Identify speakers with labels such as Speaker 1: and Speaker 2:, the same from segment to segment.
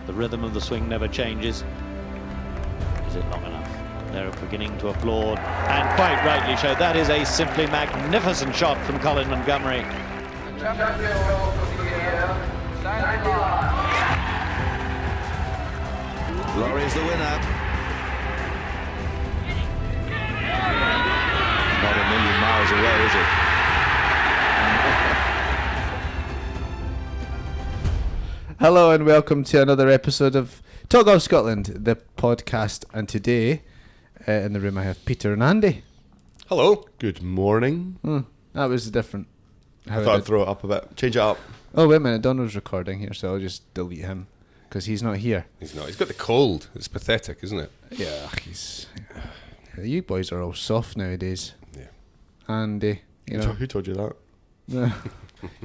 Speaker 1: The rhythm of the swing never changes. Is it long enough? They're beginning to applaud, and quite rightly so. That is a simply magnificent shot from Colin Montgomery.
Speaker 2: Laurie's the winner. Not a million miles away, is it?
Speaker 3: Hello and welcome to another episode of Talk Golf Scotland, the podcast. And today, in the room, I have Peter and Andy.
Speaker 4: Hello. Good morning.
Speaker 3: That was different.
Speaker 4: I thought I'd throw it up a bit. Change it up.
Speaker 3: Oh, wait a minute. Donald's recording here, so I'll just delete him because he's not here.
Speaker 4: He's not. He's got the cold. It's pathetic, isn't it?
Speaker 3: Yeah, you boys are all soft nowadays.
Speaker 4: Yeah.
Speaker 3: Andy,
Speaker 4: Who told you that?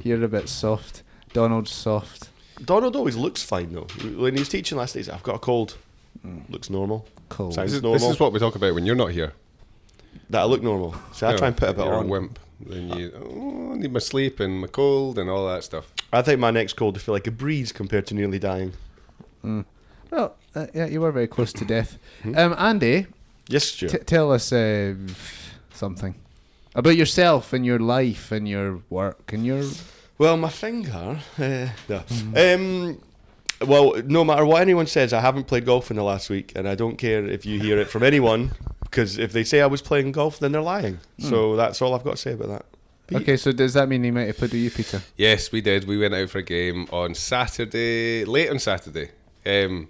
Speaker 3: you're a bit soft. Donald's soft.
Speaker 4: Donald always looks fine, though. When he was teaching last night, he said, I've got a cold. Looks normal.
Speaker 3: Cold.
Speaker 4: Sounds
Speaker 5: This
Speaker 4: normal.
Speaker 5: is what we talk about when you're not here.
Speaker 4: That I look normal. So I try and put a bit
Speaker 5: you're
Speaker 4: on.
Speaker 5: a wimp. Then I need my sleep and my cold and all that stuff.
Speaker 4: I think my next cold will feel like a breeze compared to nearly dying.
Speaker 3: Well, yeah, you were very close to death. Andy,
Speaker 4: Yes, Stuart.
Speaker 3: tell us something about yourself and your life and your work and your...
Speaker 4: Well, my finger. No. Well, no matter what anyone says, I haven't played golf in the last week, and I don't care if you hear it from anyone, because if they say I was playing golf, then they're lying. So that's all I've got to say about that.
Speaker 3: Okay, so does that mean he might have played with you, Peter?
Speaker 5: Yes, we did. We went out for a game on Saturday, late on Saturday. It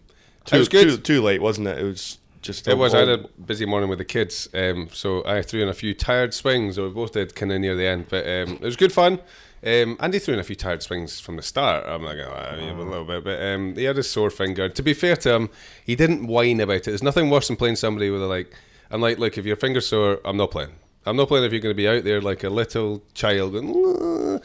Speaker 5: was good.
Speaker 4: Too late, wasn't it? It was just.
Speaker 5: It was. I had a busy morning with the kids, so I threw in a few tired swings, or we both did kind of near the end, but it was good fun. Andy threw in a few tired swings from the start. I'm like, a little bit, but he had a sore finger. To be fair to him, he didn't whine about it. There's nothing worse than playing somebody with I'm like, look, if your finger's sore, I'm not playing. I'm not playing if you're going to be out there like a little child going, "Wah."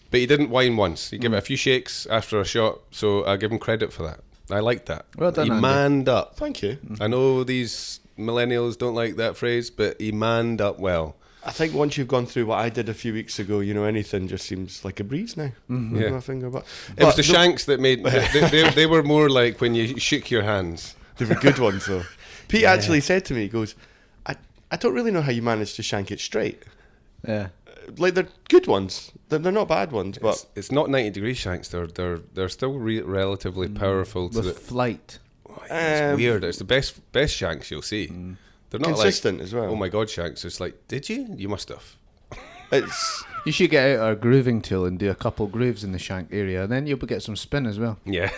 Speaker 5: But he didn't whine once. He gave it a few shakes after a shot, so I give him credit for that. I liked that.
Speaker 3: Well done,
Speaker 5: he
Speaker 3: Andy.
Speaker 5: manned up.
Speaker 4: Thank you.
Speaker 5: I know these millennials don't like that phrase, but he manned up well.
Speaker 4: I think once you've gone through what I did a few weeks ago, anything just seems like a breeze now.
Speaker 5: Yeah.
Speaker 4: My finger, but
Speaker 5: It was the shanks that made... they were more like when you shook your hands.
Speaker 4: they were good ones though. Pete actually said to me, he goes, I don't really know how you managed to shank it straight.
Speaker 3: Yeah.
Speaker 4: Like they're good ones. They're not bad ones, but
Speaker 5: It's not 90-degree shanks. They're still relatively powerful to
Speaker 3: With flight.
Speaker 5: It's weird. It's the best shanks you'll see. They're not
Speaker 4: consistent
Speaker 5: like,
Speaker 4: as well.
Speaker 5: oh my god, shanks. It's like, did you? You must have.
Speaker 4: It's
Speaker 3: You should get out our grooving tool and do a couple grooves in the shank area, and then you'll get some spin as well.
Speaker 5: Yeah.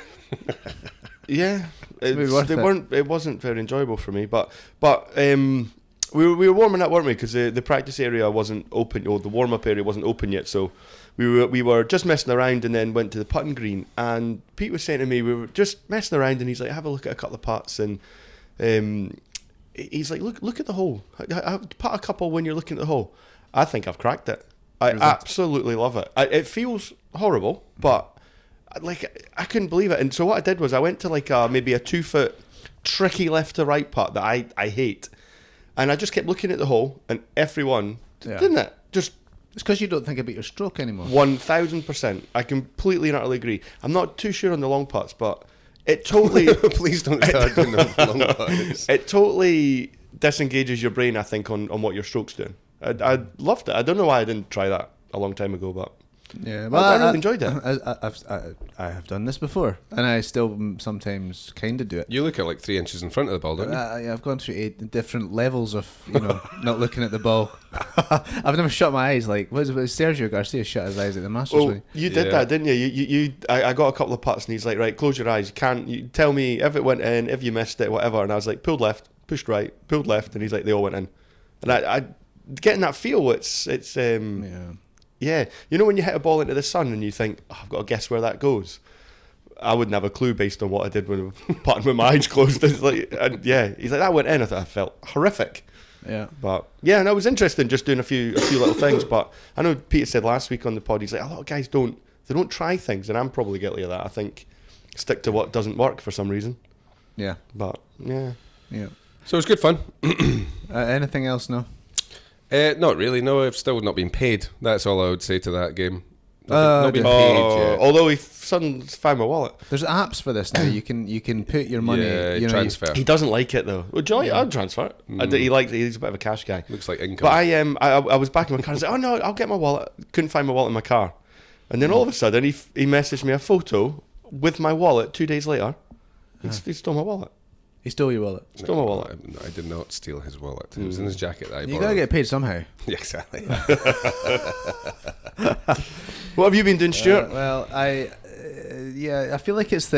Speaker 4: yeah.
Speaker 3: be worth it.
Speaker 4: It wasn't very enjoyable for me, but we were warming up, weren't we? Because the practice area wasn't open, or the warm up area wasn't open yet. So we were just messing around, and then went to the putting green. And Pete was saying to me, we were just messing around, and he's like, "Have a look at a couple of putts," and he's like, "Look at the hole. I putt a couple when you're looking at the hole." I think I've cracked it. I absolutely love it. It feels horrible, but I couldn't believe it. And so what I did was I went to maybe a 2 foot tricky left to right putt that I hate. And I just kept looking at the hole, and everyone, didn't it? Just
Speaker 3: It's because you don't think about your stroke anymore.
Speaker 4: 1000%. I completely and utterly agree. I'm not too sure on the long putts, but it totally...
Speaker 5: Please don't start doing the long putts.
Speaker 4: It totally disengages your brain, I think, on what your stroke's doing. I loved it. I don't know why I didn't try that a long time ago, but...
Speaker 3: Yeah,
Speaker 4: I really enjoyed it.
Speaker 3: I have done this before, and I still sometimes kind of do it.
Speaker 5: You look at like 3 inches in front of the ball, don't you?
Speaker 3: Yeah, I've gone through 8 different levels of not looking at the ball. I've never shut my eyes like was Sergio Garcia shut his eyes at the Masters.
Speaker 4: Well, you did that, didn't you? I got a couple of putts, and he's like, right, close your eyes. You tell me if it went in, if you missed it, whatever. And I was like, pulled left, pushed right, pulled left, and he's like, they all went in. And I getting that feel, it's yeah, when you hit a ball into the sun and you think, I've got to guess where that goes. I wouldn't have a clue based on what I did when I was putting with my eyes closed. It's like, he's like, that went in. I thought I felt horrific.
Speaker 3: Yeah,
Speaker 4: but yeah, and it was interesting just doing a few little things. But I know Peter said last week on the pod, he's like, a lot of guys don't try things, and I'm probably guilty of that. I think stick to what doesn't work for some reason.
Speaker 3: Yeah,
Speaker 4: but yeah.
Speaker 5: So it was good fun.
Speaker 3: Anything else? No.
Speaker 5: Not really. No, I've still not been paid. That's all I would say to that game. Nobody paid yet.
Speaker 4: Although his son's found my wallet.
Speaker 3: There's apps for this now. You can put your money.
Speaker 5: Yeah, transfer.
Speaker 4: He doesn't like it though. Would you like? I'll transfer it. He's a bit of a cash guy.
Speaker 5: Looks like income.
Speaker 4: But I was back in my car and said, "Oh no, I'll get my wallet." Couldn't find my wallet in my car, and then all of a sudden he messaged me a photo with my wallet. 2 days later, he stole my wallet.
Speaker 3: He stole your wallet.
Speaker 4: Stole my wallet.
Speaker 5: I did not steal his wallet. It was in his jacket that I
Speaker 3: You
Speaker 5: borrowed.
Speaker 3: gotta get paid somehow.
Speaker 5: Yeah, exactly.
Speaker 4: What have you been doing, Stuart?
Speaker 3: Well, I feel like it's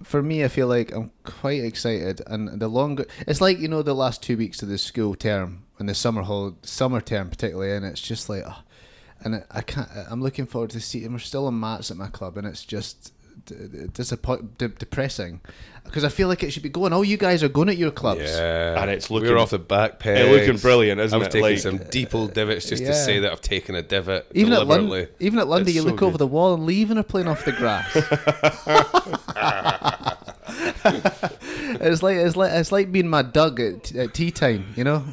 Speaker 3: for me. I feel like I'm quite excited, and the longer it's like the last 2 weeks of the school term and the summer term particularly, and it's just like, and I can't. I'm looking forward to seeing. We're still on mats at my club, and it's just depressing because I feel like it should be going. Oh, you guys are going at your clubs.
Speaker 5: Yeah,
Speaker 4: And it's looking-
Speaker 5: we're off the back pegs.
Speaker 4: It's looking brilliant, isn't
Speaker 5: I was
Speaker 4: it?
Speaker 5: taking
Speaker 4: Like-
Speaker 5: some deep old divots just to say that I've taken a divot
Speaker 3: Even at
Speaker 5: deliberately.
Speaker 3: London,
Speaker 4: It's
Speaker 3: you
Speaker 4: so
Speaker 3: look over
Speaker 4: good.
Speaker 3: the wall and leaving are playing off the grass. It's like being my Doug at tea time.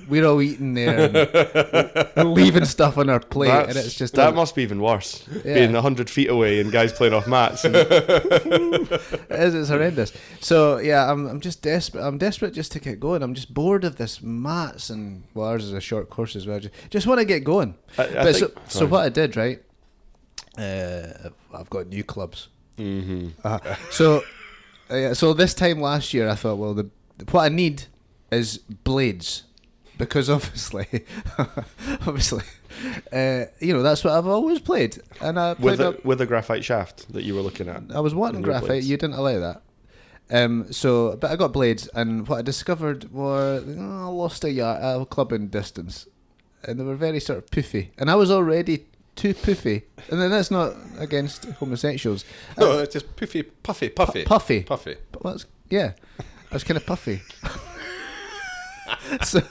Speaker 3: We're all eating there and leaving stuff on our plate, and it's just
Speaker 4: that must be even worse.
Speaker 3: Yeah.
Speaker 4: Being 100 feet away and guys playing off mats.
Speaker 3: It's horrendous. So yeah, I'm just desperate. I'm desperate just to get going. I'm just bored of this mats, and ours is a short course as well. Just want to get going. So what I did, right? I've got new clubs. So this time last year, I thought, well, what I need is blades, because obviously, that's what I've always played, and I played
Speaker 4: with a graphite shaft that you were looking at.
Speaker 3: I was wanting
Speaker 4: And your
Speaker 3: graphite.
Speaker 4: blades.
Speaker 3: You didn't allow that. But I got blades, and what I discovered were I lost a club in distance, and they were very sort of poofy, and I was already too poofy, and then that's not against homosexuals.
Speaker 5: No, it's just puffy.
Speaker 3: Puffy. But I was kind of puffy. so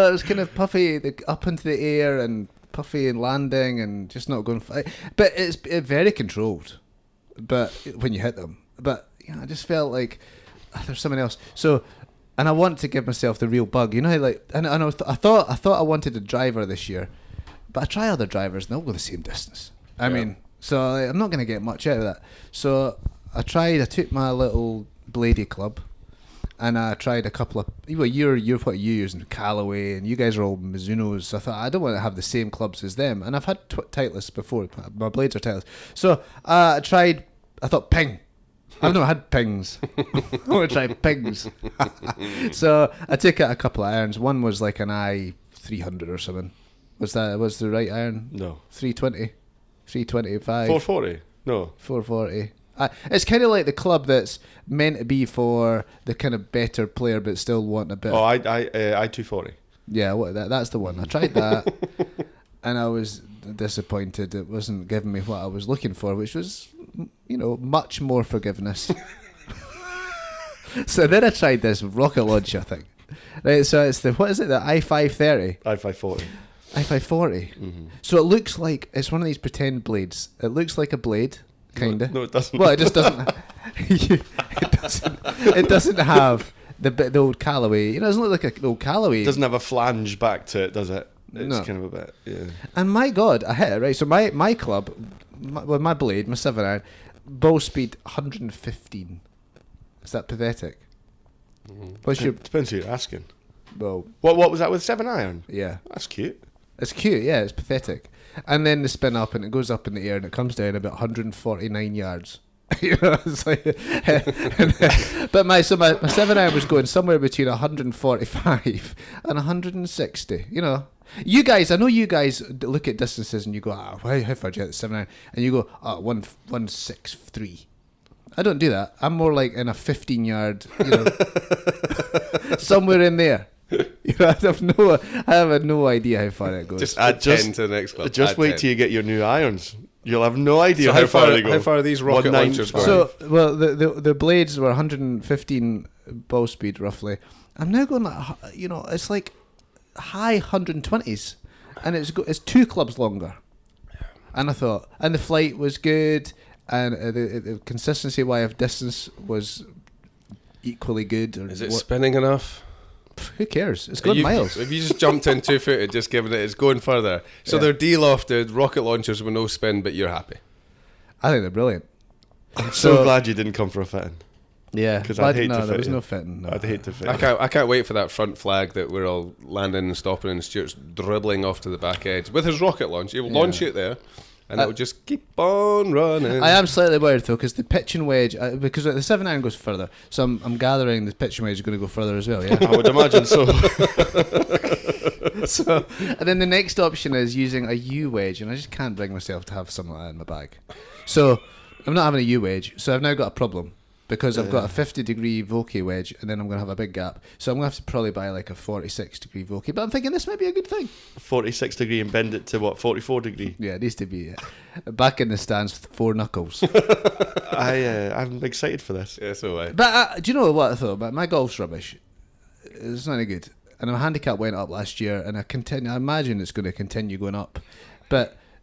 Speaker 3: I was kind of puffy up into the air and puffy and landing and just not going. But it's very controlled. But when you hit them, I just felt like there's something else. So, and I want to give myself the real bug. And I thought I wanted a driver this year, but I try other drivers and they'll go the same distance. I mean, so I'm not going to get much out of that. So I took my little bladey club, and I tried a couple of. You're what you using, Callaway, and you guys are all Mizunos. So I thought I don't want to have the same clubs as them, and I've had Titleist before. My blades are Titleist. So I tried. I thought ping. I've not had pings. I want to try pings. So I took out a couple of irons. One was like an I-300 or something. Was the right iron?
Speaker 4: No.
Speaker 3: 320, 325,
Speaker 4: 440? No.
Speaker 3: 440. It's kind of like the club that's meant to be for the kind of better player, but still want a bit.
Speaker 4: Oh, I-240.
Speaker 3: Yeah, that's the one. I tried that, and I was disappointed. It wasn't giving me what I was looking for, which was, much more forgiveness. So then I tried this rocket launcher thing. Right, so it's the I-530?
Speaker 4: I-540.
Speaker 3: I-540. So it looks like it's one of these pretend blades. It looks like a blade, kinda.
Speaker 4: No, it doesn't.
Speaker 3: Well, it just doesn't. It doesn't have the old Callaway. It doesn't look like an old Callaway.
Speaker 4: It doesn't have a flange back to it, does it? It's
Speaker 3: No.
Speaker 4: kind of a bit, yeah.
Speaker 3: And my God, I hit it right. So my club, my blade, my 7-iron, ball speed 115. Is that pathetic? What's your
Speaker 4: Depends who you're asking.
Speaker 3: well?
Speaker 4: What was that with 7-iron?
Speaker 3: Yeah,
Speaker 4: That's cute.
Speaker 3: it's cute. Yeah, it's pathetic. And then the spin up, and it goes up in the air, and it comes down about 149 yards. It's like, but my 7-iron was going somewhere between 145 and 160. You guys, I know you guys look at distances and you go, how far do you hit the 7-iron? And you go, 163. I don't do that. I'm more like in a 15-yard, somewhere in there. I have no idea how far it goes.
Speaker 5: Just add 10 to the next club.
Speaker 4: Just
Speaker 5: Add
Speaker 4: wait
Speaker 5: 10.
Speaker 4: till you get your new irons. You'll have no idea
Speaker 5: So
Speaker 4: how far they go.
Speaker 5: How far are these rocket
Speaker 4: 195.
Speaker 5: launchers going?
Speaker 3: So, well, the blades were 115 ball speed roughly. I'm now going like, it's like high 120s, and it's 2 clubs longer. And I thought, and the flight was good, and the consistency of distance was equally good. Or
Speaker 5: Is it spinning enough?
Speaker 3: Who cares? It's going miles.
Speaker 5: If you just jumped in 2-footed, just given it's going further. So
Speaker 3: Yeah.
Speaker 5: they're de-lofted rocket launchers with no spin, but you're happy.
Speaker 3: I think they're brilliant.
Speaker 4: I'm so glad you didn't come for a fitting.
Speaker 3: Yeah,
Speaker 4: Because I'd hate to fit
Speaker 3: there was
Speaker 4: you.
Speaker 3: no fitting. No.
Speaker 4: I'd hate to fit.
Speaker 5: I can't wait for that front flag that we're all landing and stopping and Stuart's dribbling off to the back edge with his rocket launch. He'll launch it there and it'll just keep on running.
Speaker 3: I am slightly worried though because the pitch and wedge, because the 7 iron goes further, so I'm gathering the pitch and wedge is going to go further as well. Yeah.
Speaker 4: I would imagine so.
Speaker 3: So, and then the next option is using a U wedge, and I just can't bring myself to have something like that in my bag. So I'm not having a U wedge. So I've now got a problem. Because I've got a 50-degree Vokey wedge, and then I'm going to have a big gap. So I'm going to have to probably buy like a 46-degree Vokey. But I'm thinking this might be a good thing.
Speaker 4: 46 degree and bend it to what, 44 degree?
Speaker 3: Yeah, it needs to be. Back in the stands with 4 knuckles.
Speaker 4: I'm excited for this.
Speaker 5: Yeah, so
Speaker 3: But do you know what I thought about? My golf's rubbish. It's not any good. And my handicap went up last year, and I imagine it's going to continue going up.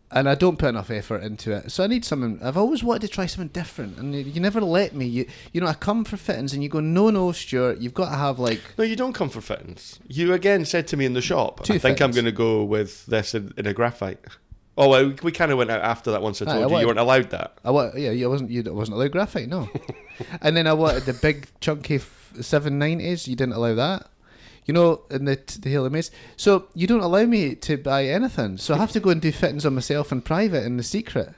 Speaker 3: And I don't put enough effort into it. So I need something. I've always wanted to try something different. And you never let me. You know, I come for fittings and you go, no, Stuart, you've got to have like...
Speaker 4: No, you don't come for fittings. You again said to me in the shop, I think I'm going to go with this in a graphite. Oh, well, we kind of went out after that once I told you weren't allowed that.
Speaker 3: I wasn't allowed graphite, no. And then I wanted the big chunky 790s. You didn't allow that. You know, in the Hill Maze. So you don't allow me to buy anything. So I have to go and do fittings on myself in private in the secret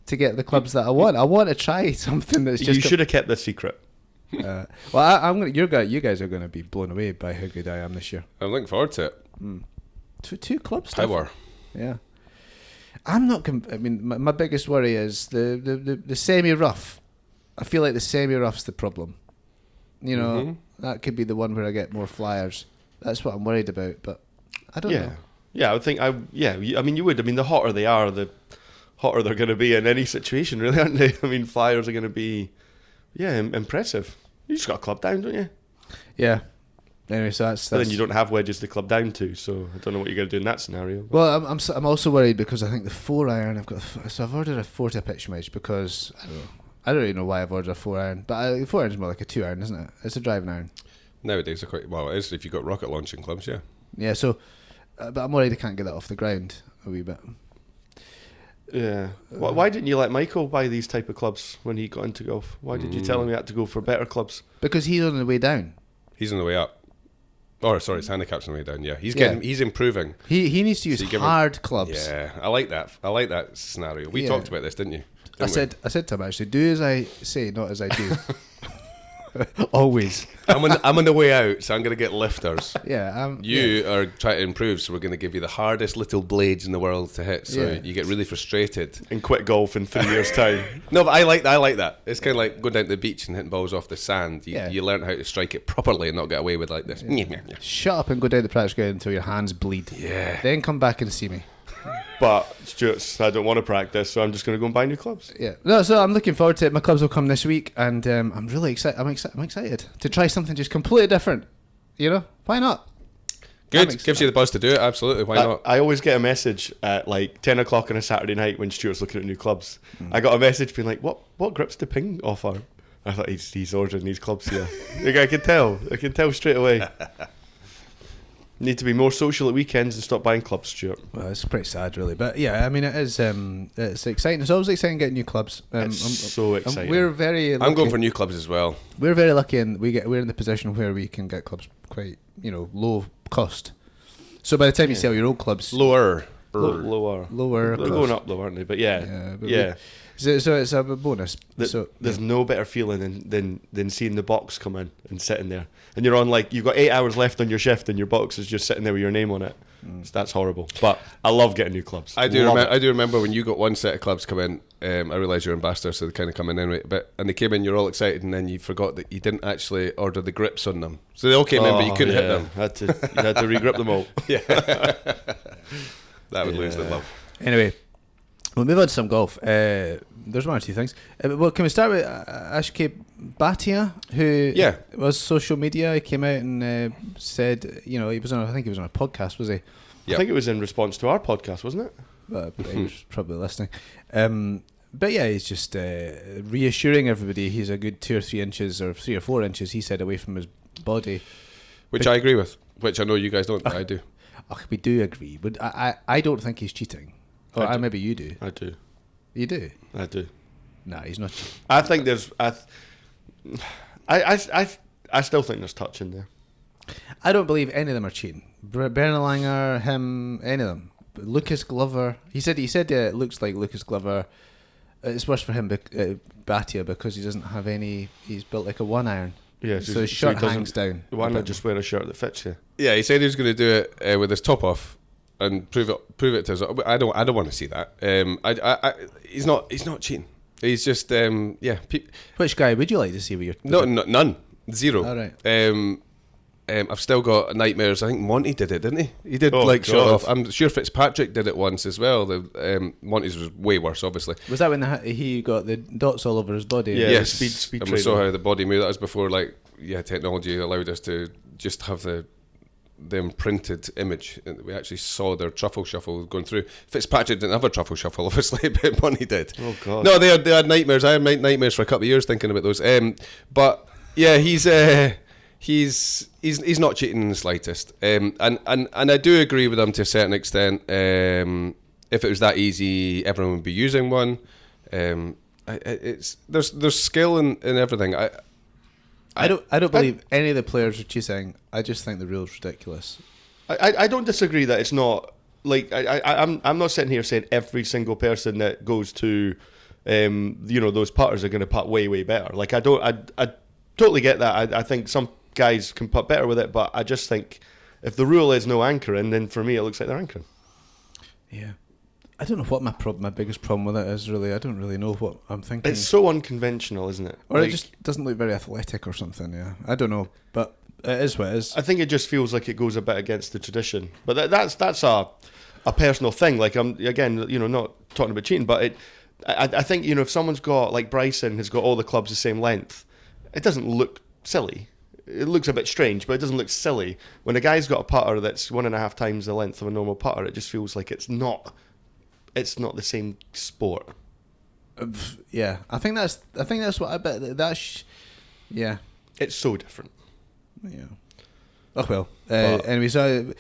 Speaker 3: to get the clubs that I want. I want to try something that's just...
Speaker 4: You should have kept this secret.
Speaker 3: Well, I'm gonna. You guys are going to be blown away by how good I am this year.
Speaker 5: I'm looking forward to it.
Speaker 3: Two clubs.
Speaker 5: Power.
Speaker 3: Yeah. I'm not... I mean, my biggest worry is the semi-rough. I feel like the semi-rough's the problem. You know, that could be the one where I get more flyers. That's what I'm worried about, but I don't know.
Speaker 4: Yeah, I would think, I mean, you would. I mean, the hotter they are, the hotter they're going to be in any situation, really, aren't they? I mean, flyers are going to be, impressive. You just got a club down, don't you?
Speaker 3: Yeah. Anyway, so that's...
Speaker 4: But then you don't have wedges to club down to, so I don't know what you're going to do in that scenario.
Speaker 3: Well, I'm also worried because I think the 4 iron, I've ordered a 40 pitch wedge because, I don't really know why I've ordered a 4 iron, but 4 iron is more like a 2 iron, isn't it? It's a driving iron.
Speaker 5: Nowadays, it is if you've got rocket launching clubs, yeah.
Speaker 3: Yeah, so, but I'm worried I can't get that off the ground a wee bit.
Speaker 4: Yeah. Why didn't you let Michael buy these type of clubs when he got into golf? Why did you tell him he had to go for better clubs?
Speaker 3: Because he's on the way down.
Speaker 5: He's on the way up. Oh, sorry, his handicap's on the way down. Yeah, he's improving.
Speaker 3: He needs to use hard clubs.
Speaker 5: Yeah, I like that scenario. We talked about this, didn't you?
Speaker 3: I said to him actually, do as I say, not as I do. Always.
Speaker 5: I'm on the way out, so I'm going to get lifters.
Speaker 3: Yeah.
Speaker 5: You are trying to improve, so we're going to give you the hardest little blades in the world to hit, so you get really frustrated
Speaker 4: and quit golf in 3 years' time.
Speaker 5: No, but I like that. It's kind of like going down to the beach and hitting balls off the sand. You learn how to strike it properly and not get away with like this.
Speaker 3: Shut up and go down the practice ground until your hands bleed.
Speaker 5: Yeah.
Speaker 3: Then come back and see me.
Speaker 4: But Stuart's, I don't want to practice, so I'm just going to go and buy new clubs.
Speaker 3: Yeah, no. So I'm looking forward to it. My clubs will come this week, and I'm really excited. I'm excited to try something just completely different. You know, why not?
Speaker 5: Good, gives you the buzz to do it. Absolutely, why not?
Speaker 4: I always get a message at like 10 o'clock on a Saturday night when Stuart's looking at new clubs. I got a message being like, "What grips do Ping offer?" I thought he's ordering these clubs here. Like, I can tell straight away. Need to be more social at weekends and stop buying clubs, Stuart.
Speaker 3: Well, it's pretty sad, really. But yeah, I mean, it is. It's exciting. It's always exciting getting new clubs.
Speaker 4: It's so exciting.
Speaker 3: We're very. Lucky.
Speaker 5: I'm going for new clubs as well.
Speaker 3: We're very lucky, and we're in the position where we can get clubs quite low cost. So by the time you sell your old clubs,
Speaker 4: lower.
Speaker 3: They're
Speaker 4: going up though, aren't they? But yeah.
Speaker 3: So it's a bonus.
Speaker 4: There's no better feeling than seeing the box come in and sitting there, and you're on like you've got 8 hours left on your shift, and your box is just sitting there with your name on it. So that's horrible. But I love getting new clubs.
Speaker 5: I do remember when you got one set of clubs come in. I realise you're ambassador, so they kind of come in anyway. And they came in, you're all excited, and then you forgot that you didn't actually order the grips on them. So they all came in, but you couldn't hit them.
Speaker 4: You had to re-grip them all.
Speaker 5: Yeah, that would lose the love.
Speaker 3: Anyway. We'll move on to some golf. There's one or two things. Well, can we start with Ashke Bhatia, who was social media. He came out and said, he was on. I think he was on a podcast, was he?
Speaker 4: Yep. I think it was in response to our podcast, wasn't it?
Speaker 3: He was probably listening. But yeah, he's just reassuring everybody he's a good 2 or 3 inches or 3 or 4 inches, he said, away from his body.
Speaker 5: Which I agree with, which I know you guys don't, but I do.
Speaker 3: We do agree. But I don't think he's cheating. Or maybe you do.
Speaker 4: I do.
Speaker 3: You do?
Speaker 4: I do.
Speaker 3: Nah, he's not cheating.
Speaker 4: I think there's. I still think there's touch in there.
Speaker 3: I don't believe any of them are cheating. Bernanger, him, any of them. Lucas Glover. He said it looks like Lucas Glover. It's worse for him, Batia, because he doesn't have any. He's built like a 1-iron.
Speaker 4: Yeah,
Speaker 3: so his shirt hangs down.
Speaker 4: Why not just wear a shirt that fits you?
Speaker 5: Yeah, he said he was going to do it with his top off and prove it to us. I don't want to see that. He's not cheating. He's just
Speaker 3: Which guy would you like to see with your?
Speaker 5: No, none, zero.
Speaker 3: All right.
Speaker 5: I've still got nightmares. I think Monty did it, didn't he? He did shirt off. I'm sure Fitzpatrick did it once as well. Monty's was way worse, obviously.
Speaker 3: Was that when he got the dots all over his body?
Speaker 4: Yeah,
Speaker 5: yes.
Speaker 4: Speed
Speaker 5: and we saw how the body moved. That was before, technology allowed us to just have the imprinted image. We actually saw their truffle shuffle going through. Fitzpatrick didn't have a truffle shuffle, obviously, but Monty did.
Speaker 4: Oh God!
Speaker 5: No, they had nightmares. I had nightmares for a couple of years thinking about those. But yeah, he's not cheating in the slightest. And I do agree with him to a certain extent. If it was that easy, everyone would be using one. There's skill in everything.
Speaker 3: I don't believe any of the players are cheating. I just think the rule's ridiculous.
Speaker 4: I don't disagree that it's not like I'm not sitting here saying every single person that goes to those putters are going to putt way better. Like I totally get that. I think some guys can putt better with it, but I just think if the rule is no anchoring, then for me it looks like they're anchoring.
Speaker 3: Yeah. I don't know what my biggest problem with it is, really. I don't really know what I'm thinking.
Speaker 4: It's so unconventional, isn't it?
Speaker 3: Or it just doesn't look very athletic or something, yeah. I don't know, but it is what it is.
Speaker 4: I think it just feels like it goes a bit against the tradition. But that's a personal thing. Like, I'm, again, not talking about cheating, but I think, if someone's got, like Bryson has got all the clubs the same length, it doesn't look silly. It looks a bit strange, but it doesn't look silly. When a guy's got a putter that's 1.5 times the length of a normal putter, it just feels like it's not the same sport.
Speaker 3: Yeah, I think that's what I bet. Yeah,
Speaker 4: it's so different.
Speaker 3: Yeah. Oh well. Anyway, so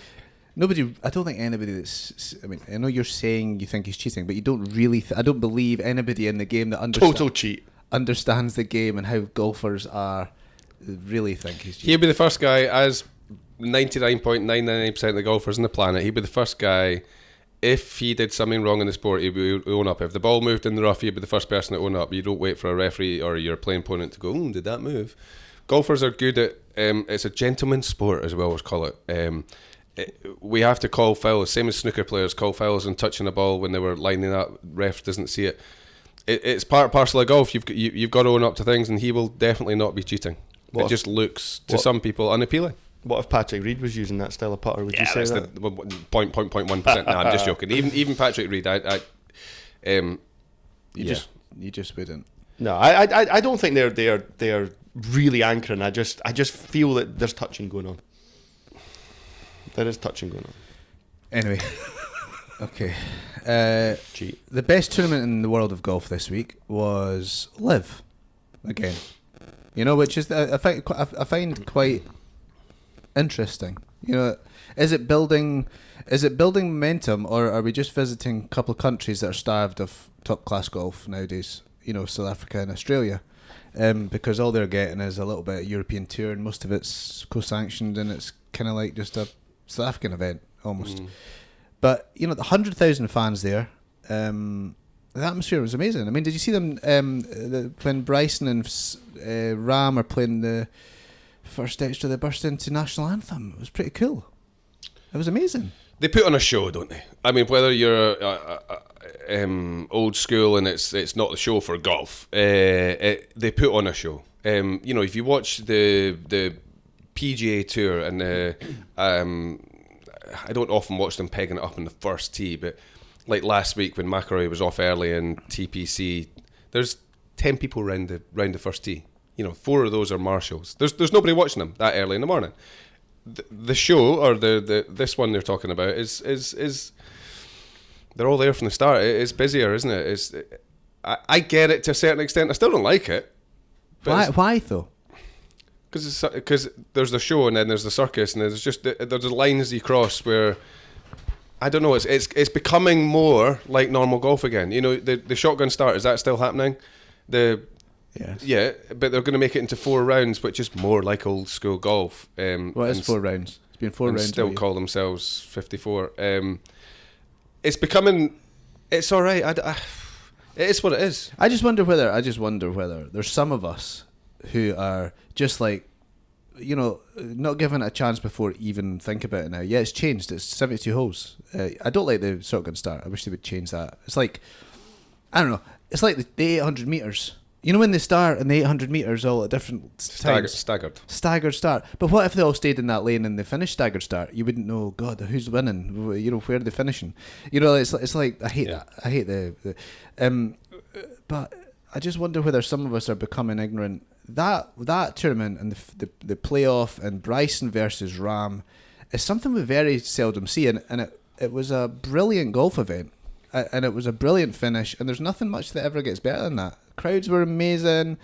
Speaker 3: I don't think anybody that's. I mean, I know you're saying you think he's cheating, but you don't really. I don't believe anybody in the game that understands the game and how golfers are really think he's cheating.
Speaker 5: He'd be the first guy, as 99.999% of the golfers on the planet. He'd be the first guy. If he did something wrong in the sport, he would own up. If the ball moved in the rough, he'd be the first person to own up. You don't wait for a referee or your playing opponent to go, did that move? Golfers are good at, it's a gentleman's sport, as we always call it. We have to call fouls, same as snooker players call fouls on touching a ball when they were lining up. Ref doesn't see it. It's part and parcel of golf. You've got to own up to things, and he will definitely not be cheating. It just looks, to some people, unappealing.
Speaker 4: What if Patrick Reed was using that style of putter? Would you say that?
Speaker 5: 0.1%. No, I'm just joking. Even Patrick Reed,
Speaker 3: you just wouldn't.
Speaker 4: No, I don't think they're really anchoring. I just feel that there's touching going on. There is touching going on.
Speaker 3: Anyway, okay.
Speaker 4: Cheat.
Speaker 3: The best tournament in the world of golf this week was LIV again. Which is I find quite interesting. Is it building momentum, or are we just visiting a couple of countries that are starved of top class golf nowadays? South Africa and Australia, because all they're getting is a little bit of European tour, and most of it's co-sanctioned, and it's kind of like just a South African event almost. But the 100,000 fans there. The atmosphere was amazing. I mean, did you see them when Bryson and Ram are playing the first extra? They burst into national anthem. It was pretty cool. It was amazing.
Speaker 5: They put on a show, don't they? I mean, whether you're old school and it's not the show for golf, they put on a show. If you watch the PGA Tour, and I don't often watch them pegging it up in the first tee, but like last week when McIlroy was off early in TPC, there's 10 people round the first tee. 4 of those are marshals. There's nobody watching them that early in the morning. The show, or this one they're talking about, is they're all there from the start. It's busier, isn't it? I get it to a certain extent. I still don't like it.
Speaker 3: Why though?
Speaker 5: Because there's the show, and then there's the circus, and there's the lines you cross where I don't know. It's becoming more like normal golf again. You know, the shotgun start, is that still happening? Yeah, but they're going to make it into 4 rounds, which is more like old school golf.
Speaker 3: Well, it's 4 rounds. It's been 4
Speaker 5: and
Speaker 3: rounds.
Speaker 5: Still call themselves 54. It's becoming. It's all right. It is what it is.
Speaker 3: I just wonder whether there's some of us who are just like, you know, not given it a chance before even think about it now. Yeah, it's changed. It's 72 holes. I don't like the shotgun start. I wish they would change that. It's like, I don't know. It's like the 800 metres. You know when they start in the 800 metres all at different times? Staggered start. But what if they all stayed in that lane and they finished staggered start? You wouldn't know, God, who's winning? You know, where are they finishing? You know, it's like, I hate that. I hate but I just wonder whether some of us are becoming ignorant. That tournament and the playoff and Bryson versus Rahm is something we very seldom see, and it was a brilliant golf event. And it was a brilliant finish, and there's nothing much that ever gets better than that. Crowds were amazing.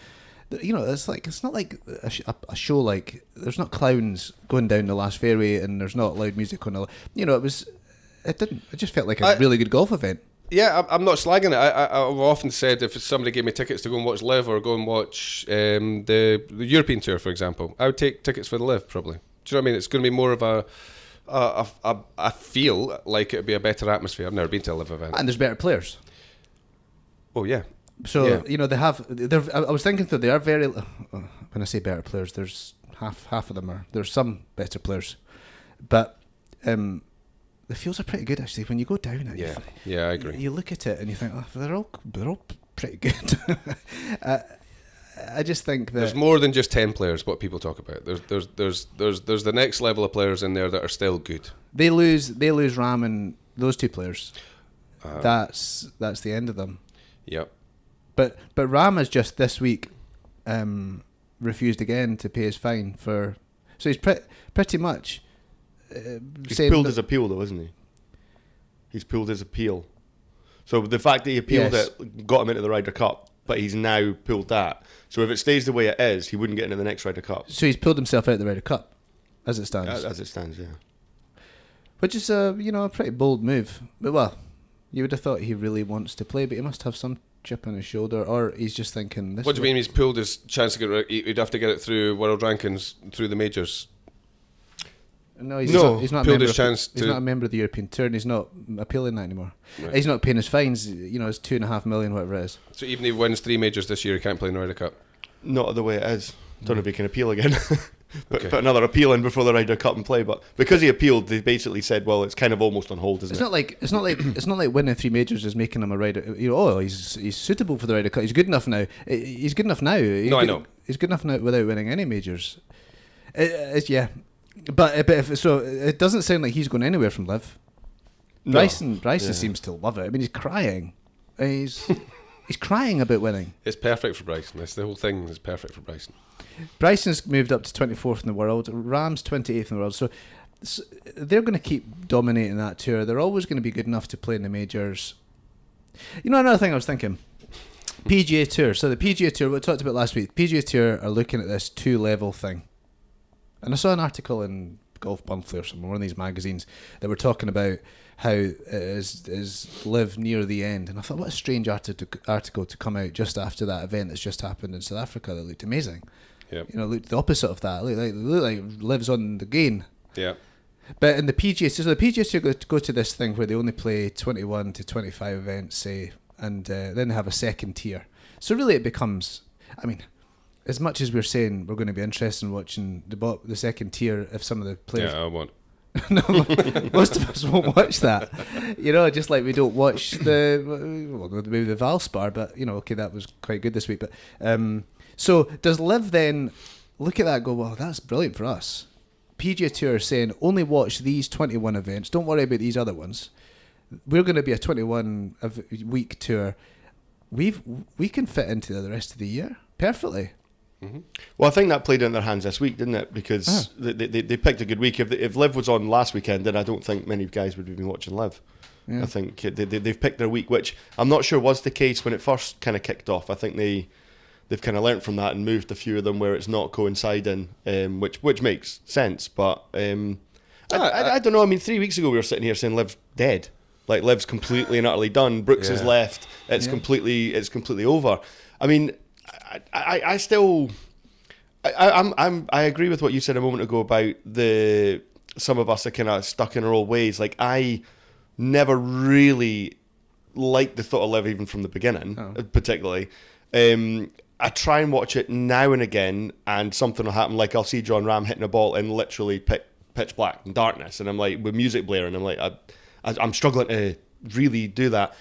Speaker 3: You know, it's not like a show like, there's not clowns going down the last fairway and there's not loud music on the, you know, it just felt like a really good golf event.
Speaker 5: Yeah, I'm not slagging it. I've often said if somebody gave me tickets to go and watch LIV or go and watch the European Tour, for example, I would take tickets for the LIV probably. Do you know what I mean? It's going to be more of I feel like it would be a better atmosphere. I've never been to a LIV event.
Speaker 3: And there's better players.
Speaker 5: Oh, yeah.
Speaker 3: So, you know, I was thinking that they are very, when I say better players, there's half of them there's some better players. But the fields are pretty good, actually. When you go down it,
Speaker 5: I agree.
Speaker 3: You look at it and you think, oh, they're all pretty good. I just think that
Speaker 5: there's more than just 10 players. What people talk about, there's the next level of players in there that are still good.
Speaker 3: They lose Rahm and those 2 players. That's the end of them.
Speaker 5: Yep.
Speaker 3: But Rahm has just this week refused again to pay his fine for. So he's pretty much.
Speaker 4: He's pulled his appeal, though, isn't he? He's pulled his appeal. So the fact that he appealed it got him into the Ryder Cup, but he's now pulled that. So if it stays the way it is, he wouldn't get into the next Ryder Cup.
Speaker 3: So he's pulled himself out of the Ryder Cup, as it stands.
Speaker 4: As it stands, yeah.
Speaker 3: Which is a pretty bold move. But well, you would have thought he really wants to play, but he must have some chip on his shoulder, or he's just thinking. What
Speaker 5: do you mean he's pulled his chance to get it? He'd have to get it through world rankings, through the majors.
Speaker 3: No, he's not a member of the European Tour, and he's not appealing that anymore. Right. He's not paying his fines. You know, it's 2.5 million, whatever it is.
Speaker 5: So even if he wins 3 majors this year, he can't play in the Ryder Cup.
Speaker 4: Not the way it is. Don't know if he can appeal again. Put another appeal in before the Ryder Cup and play. But because he appealed, they basically said, well, it's kind of almost on hold, isn't it?
Speaker 3: It's not like winning 3 majors is making him a Ryder. You know, he's suitable for the Ryder Cup. He's good enough now. He's good enough now.
Speaker 5: I know.
Speaker 3: He's good enough now without winning any majors. But it doesn't sound like he's going anywhere from LIV. Bryson seems to love it. I mean, he's crying. He's crying about winning.
Speaker 5: It's perfect for Bryson. The whole thing is perfect for Bryson.
Speaker 3: Bryson's moved up to 24th in the world. Rahm's 28th in the world. So they're going to keep dominating that tour. They're always going to be good enough to play in the majors. You know, another thing I was thinking. PGA Tour. So the PGA Tour, we talked about last week. PGA Tour are looking at this 2-level thing. And I saw an article in Golf Monthly or something, one of these magazines, that were talking about how it is LIV near the end. And I thought, what a strange article to come out just after that event that's just happened in South Africa that looked amazing.
Speaker 5: Yep.
Speaker 3: You know, looked the opposite of that. It looked like LIV's on the gain.
Speaker 5: Yeah.
Speaker 3: But in the PGA, so the PGA Tour go to this thing where they only play 21 to 25 events, say, and then they have a second tier. So really it becomes, I mean, as much as we're saying we're going to be interested in watching the second tier, if some of the players...
Speaker 5: Yeah, I won't.
Speaker 3: No, most of us won't watch that. You know, just like we don't watch maybe the Valspar, but, you know, okay, that was quite good this week. But so does LIV then look at that and go, well, that's brilliant for us. PGA Tour is saying, only watch these 21 events. Don't worry about these other ones. We're going to be a 21-week tour. We can fit into the rest of the year perfectly.
Speaker 4: Mm-hmm. Well, I think that played in their hands this week, didn't it? Because they picked a good week. If LIV was on last weekend, then I don't think many guys would have been watching LIV. Yeah. I think they've picked their week, which I'm not sure was the case when it first kind of kicked off. I think they've kind of learnt from that and moved a few of them where it's not coinciding, which makes sense. But I don't know. I mean, 3 weeks ago we were sitting here saying Liv's dead. Like Liv's completely and utterly done. Brooks has left. It's completely over. I mean, I still, I agree with what you said a moment ago about some of us are kind of stuck in our old ways. Like I never really liked the thought of Liv even from the beginning, particularly. I try and watch it now and again, and something will happen. Like I'll see John Ram hitting a ball in literally pitch black and darkness, and I'm like with music blaring. I'm like I'm struggling to really do that.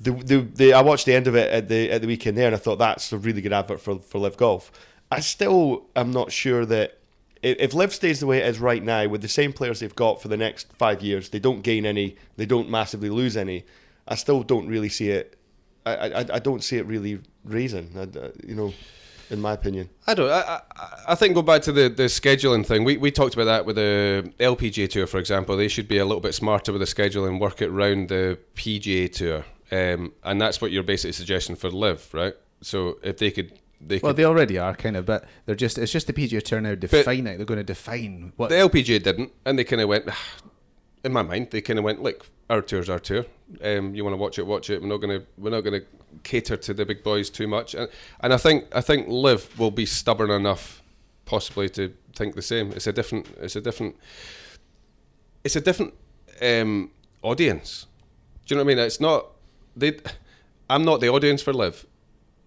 Speaker 4: I watched the end of it at the weekend there, and I thought that's a really good advert for Liv Golf. I still am not sure that if Liv stays the way it is right now with the same players they've got for the next 5 years, they don't gain any, they don't massively lose any. I still don't really see it. I don't see it really raising, in my opinion.
Speaker 5: I think go back to the scheduling thing. We talked about that with the LPGA Tour, for example. They should be a little bit smarter with the scheduling, work it around the PGA Tour. And that's what you're basically suggesting for LIV, right? So if they could...
Speaker 3: Well, they already are, kind of, but it's just the PGA Tour now defining it. They're going to define what...
Speaker 5: The LPGA didn't, and they kind of went... In my mind, they kind of went, look, our tour's our tour. You want to watch it. We're not going to cater to the big boys too much. And I think LIV will be stubborn enough, possibly, to think the same. It's a different audience. Do you know what I mean? It's not I'm not the audience for LIV.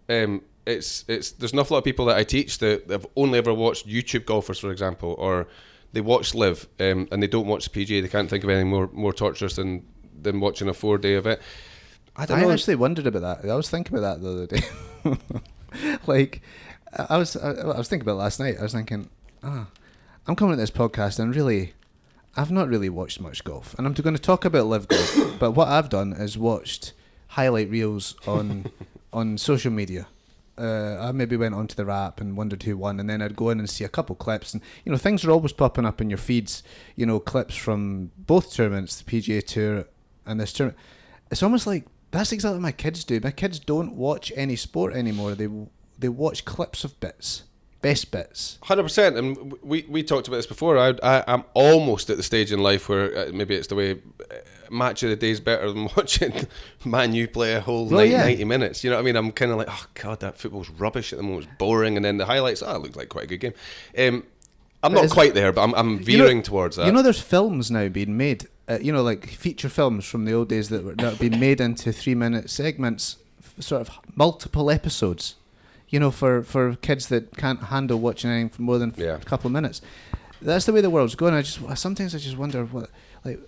Speaker 5: There's an awful lot of people that I teach that have only ever watched YouTube golfers, for example, or they watch LIV and they don't watch the PGA. They can't think of anything more torturous than watching a 4-day event. I
Speaker 3: actually wondered about that. I was thinking about that the other day. Like, I was thinking about it last night. I was thinking, I'm coming to this podcast and really, I've not really watched much golf, and I'm going to talk about LIV golf. But what I've done is watched highlight reels on social media. I maybe went onto the app and wondered who won, and then I'd go in and see a couple clips, and things are always popping up in your feeds. Clips from both tournaments, the PGA Tour and this tournament. It's almost like that's exactly what my kids do. My kids don't watch any sport anymore. They watch clips of best bits.
Speaker 5: 100%. And we talked about this before. I'm almost at the stage in life where maybe it's the way match of the day is better than watching Man U play a whole 90 minutes. You know what I mean? I'm kind of like, oh God, that football's rubbish at the moment. It's boring. And then the highlights, it looked like quite a good game. I'm not quite there, but I'm veering towards that.
Speaker 3: There's films now being made, like feature films from the old days that have been made into 3-minute segments, sort of multiple episodes. For kids that can't handle watching anything for more than a couple of minutes. That's the way the world's going. Sometimes I just wonder where's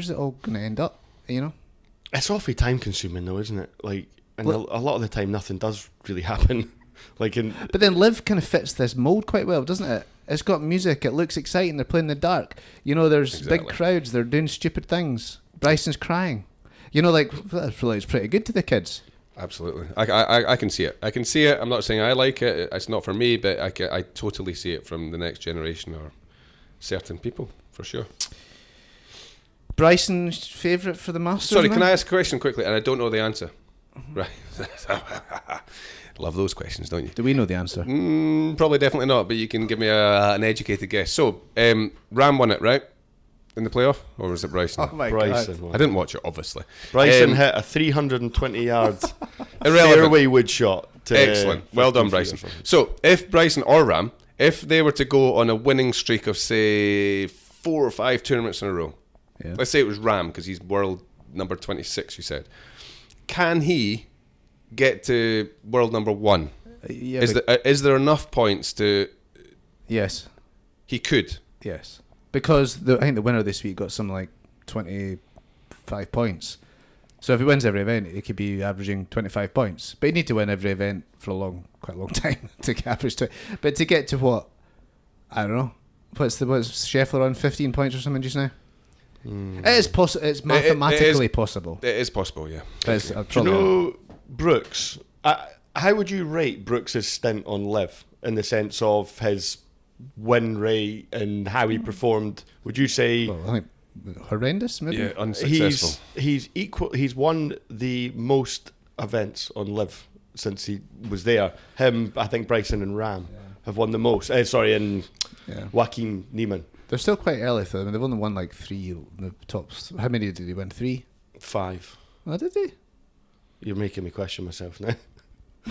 Speaker 3: it all going to end up?
Speaker 4: It's awfully time consuming though, isn't it? Like, and a lot of the time nothing does really happen. But
Speaker 3: then LIV kind of fits this mold quite well, doesn't it? It's got music. It looks exciting. They're playing in the dark. There's big crowds. They're doing stupid things. Bryson's crying. It's pretty good to the kids.
Speaker 5: Absolutely. I can see it. I'm not saying I like it. It's not for me, but I totally see it from the next generation or certain people, for sure.
Speaker 3: Bryson's favourite for the Masters?
Speaker 5: Sorry, can I ask a question quickly? And I don't know the answer. Right. Love those questions, don't you?
Speaker 3: Do we know the answer?
Speaker 5: Probably definitely not, but you can give me an educated guess. So, Ram won it, right? In the playoff? Or was it Bryson?
Speaker 3: Oh my
Speaker 4: Bryson
Speaker 3: God.
Speaker 5: I didn't watch it, obviously.
Speaker 4: Bryson hit a 320 yards fairway wood shot.
Speaker 5: Excellent. Well done, Bryson. So, if Bryson or Ram, if they were to go on a winning streak of, say, 4 or 5 tournaments in a row, let's say it was Ram, because he's world number 26, you said. Can he get to world number 1? Is there enough points to...
Speaker 3: Yes.
Speaker 5: He could?
Speaker 3: Yes. Because I think the winner this week got something like 25 points. So if he wins every event, he could be averaging 25 points. But he'd need to win every event for quite a long time to average 20. But to get to what? I don't know. What's Scheffler on 15 points or something just now? It is possible. It's mathematically possible.
Speaker 5: It is possible, yeah.
Speaker 4: Do Brooks? How would you rate Brooks' stint on LIV in the sense of his win rate and how he performed? Would you say?
Speaker 3: Well, I think horrendous, maybe.
Speaker 5: Yeah, unsuccessful.
Speaker 4: He's won the most events on LIV since he was there. Him, I think Bryson and Ram have won the most. Joaquin Niemann.
Speaker 3: They're still quite early for them. They've only won like 3 in the tops. How many did they win? 3?
Speaker 4: 5.
Speaker 3: Oh, did they?
Speaker 4: You're making me question myself now.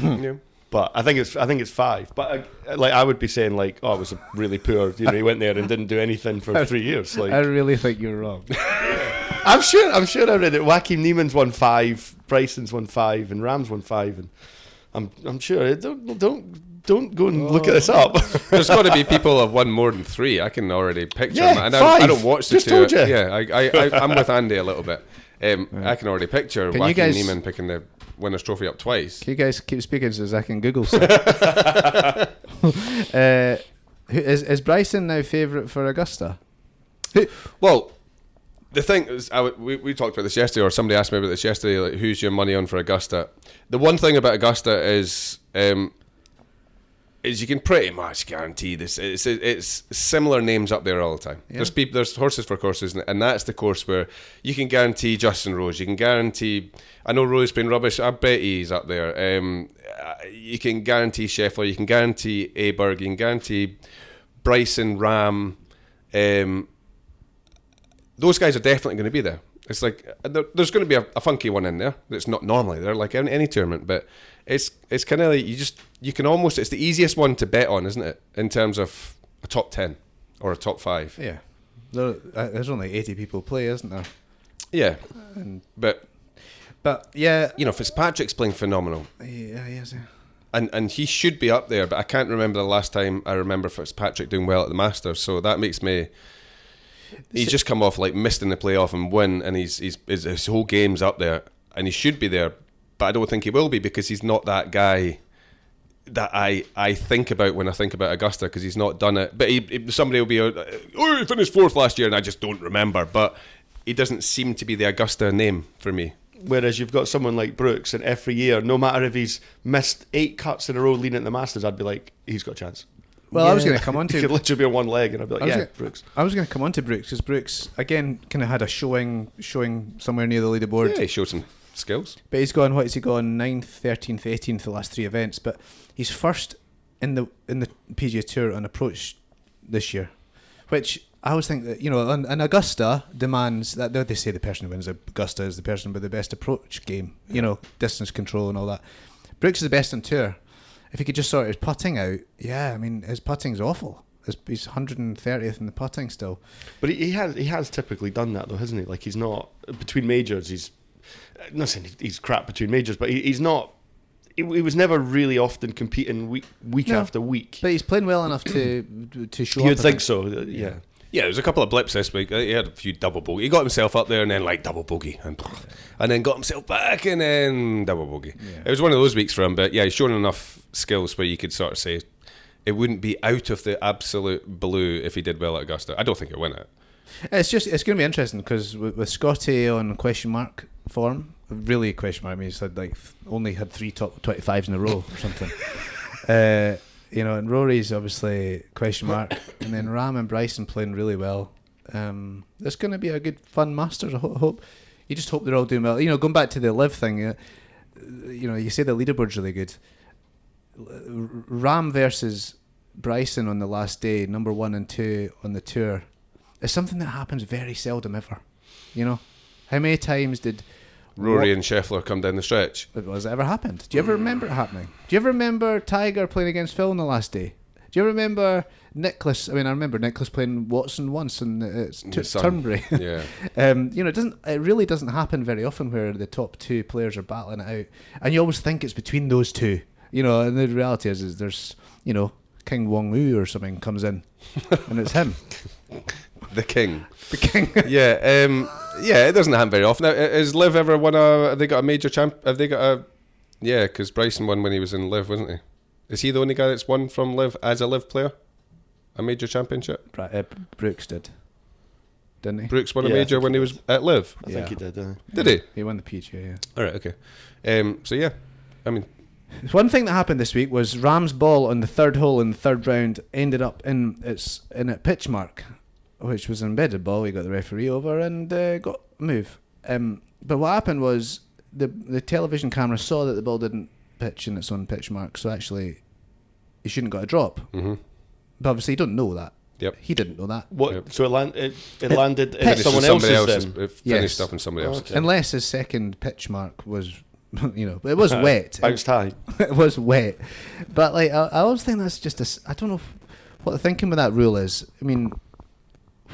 Speaker 5: Yeah.
Speaker 4: But I think it's 5. But like I would be saying like, oh, it was a really poor. You know, he went there and didn't do anything for 3 years. Like
Speaker 3: I really think you're wrong.
Speaker 4: I'm sure I read it. Joachim Niemann's won 5, Bryson's won 5, and Ram's won 5, and I'm sure. Don't go and look at this up.
Speaker 5: There's got to be people who have won more than 3. I can already picture
Speaker 4: Yeah,
Speaker 5: them. And
Speaker 4: 5.
Speaker 5: I don't watch the
Speaker 4: Just
Speaker 5: 2.
Speaker 4: told you.
Speaker 5: Yeah, I'm with Andy a little bit. I can already picture
Speaker 3: Can you
Speaker 5: Joachim
Speaker 3: guys-
Speaker 5: Niemann picking the winner's trophy up twice.
Speaker 3: Can you guys keep speaking so I can Google stuff? Is Bryson now favourite for Augusta?
Speaker 5: Well, the thing is, we talked about this yesterday, or somebody asked me about this yesterday, like, who's your money on for Augusta? The one thing about Augusta is you can pretty much guarantee this. It's similar names up there all the time.
Speaker 3: Yeah.
Speaker 5: There's horses for courses, and that's the course where you can guarantee Justin Rose. You can guarantee. I know Rose been rubbish. I bet he's up there. You can guarantee Scheffler. You can guarantee Aberg. You can guarantee Bryson, Ram. Those guys are definitely going to be there. It's like there's going to be a funky one in there that's not normally there, like any tournament. But it's kind of like you can almost, it's the easiest one to bet on, isn't it? In terms of a top 10 or a top 5.
Speaker 3: Yeah. There's only 80 people play, isn't there?
Speaker 5: Yeah, but
Speaker 3: yeah.
Speaker 5: you know, Fitzpatrick's playing phenomenal,
Speaker 3: Yeah, yes.
Speaker 5: and he should be up there. But I can't remember the last time I remember Fitzpatrick doing well at the Masters. So that makes me. He's just come off like missed in the playoff and win, and his whole game's up there, and he should be there. But I don't think he will be because he's not that guy that I think about when I think about Augusta, because he's not done it. But somebody will be, he finished 4th last year, and I just don't remember. But he doesn't seem to be the Augusta name for me.
Speaker 4: Whereas you've got someone like Brooks, and every year, no matter if he's missed 8 cuts in a row leading at the Masters, I'd be like, he's got a chance.
Speaker 3: Well, I was going to come on
Speaker 4: He could
Speaker 3: to.
Speaker 4: literally be on one leg, and I'd be like, Brooks.
Speaker 3: I was going to come on to Brooks because Brooks again kind of had a showing somewhere near the leaderboard.
Speaker 5: Yeah, he showed some skills.
Speaker 3: But he's gone. What has he gone? 9th, 13th, 18th the last 3 events. But he's first in the PGA Tour on approach this year, which I always think that, you know, and Augusta demands that. They say the person who wins Augusta is the person with the best approach game. You know, distance control and all that. Brooks is the best on tour. If he could just sort his putting out, yeah, I mean, his putting's awful. He's 130th in the putting still.
Speaker 4: But he has typically done that though, hasn't he? Like he's not between majors. He's not saying he's crap between majors, but he's not. He was never really often competing week after week.
Speaker 3: But he's playing well enough to show up.
Speaker 4: You'd think so, yeah.
Speaker 5: Yeah, there was a couple of blips this week. He had a few double bogey. He got himself up there and then like double bogey and then got himself back and then double bogey. Yeah. It was one of those weeks for him, but yeah, he's shown enough skills where you could sort of say it wouldn't be out of the absolute blue if he did well at Augusta. I don't think he'll win it.
Speaker 3: It's going to be interesting because with Scotty on question mark form, really question mark. I mean, he's had only had 3 top 25s in a row or something. You know, and Rory's obviously question mark, and then Ram and Bryson playing really well. It's going to be a good, fun Masters. I hope. You just hope they're all doing well. You know, going back to the LIV thing, you know, you say the leaderboard's really good. Ram versus Bryson on the last day, number 1 and 2 on the tour, is something that happens very seldom ever. You know, how many times did
Speaker 5: Rory and Scheffler come down the stretch?
Speaker 3: Has it ever happened? Do you ever remember it happening? Do you ever remember Tiger playing against Phil on the last day? Do you ever remember Nicklaus? I mean, I remember Nicklaus playing Watson once and it's Turnberry.
Speaker 5: Yeah.
Speaker 3: You know, it really doesn't happen very often where the top 2 players are battling it out, and you always think it's between those 2. You know, and the reality is there's, you know, King Wong Yu or something comes in, and it's him.
Speaker 5: The king.
Speaker 3: The king.
Speaker 5: Yeah. Yeah, it doesn't happen very often. Now, has LIV ever won have they got a major champ? Have they got a? Yeah, because Bryson won when he was in LIV, wasn't he? Is he the only guy that's won from LIV as a LIV player? A major championship?
Speaker 3: Brooks didn't he?
Speaker 5: Brooks won a major when he was at LIV.
Speaker 4: I think he did.
Speaker 5: Did he?
Speaker 3: He won the PGA, yeah.
Speaker 5: All right, okay. So yeah, I mean,
Speaker 3: one thing that happened this week was Ram's ball on the 3rd hole in the 3rd round ended up in a pitch mark, which was an embedded ball. He got the referee over and got a move. But what happened was the television camera saw that the ball didn't pitch in its own pitch mark, so actually he shouldn't got a drop.
Speaker 5: mm-hmm.
Speaker 3: But obviously you don't know that.
Speaker 5: Yep.
Speaker 3: He didn't know that.
Speaker 4: What?
Speaker 5: Yep.
Speaker 4: So it landed in
Speaker 5: Finished
Speaker 4: someone
Speaker 5: with somebody
Speaker 4: else's.
Speaker 5: else's.
Speaker 4: Then?
Speaker 5: It finished
Speaker 3: Yes.
Speaker 5: up in somebody else's.
Speaker 4: Okay.
Speaker 3: Unless his second pitch mark was, it was wet.
Speaker 4: Bounced high.
Speaker 3: It was wet. But like, I always think that's just I don't know what the thinking with that rule is. I mean,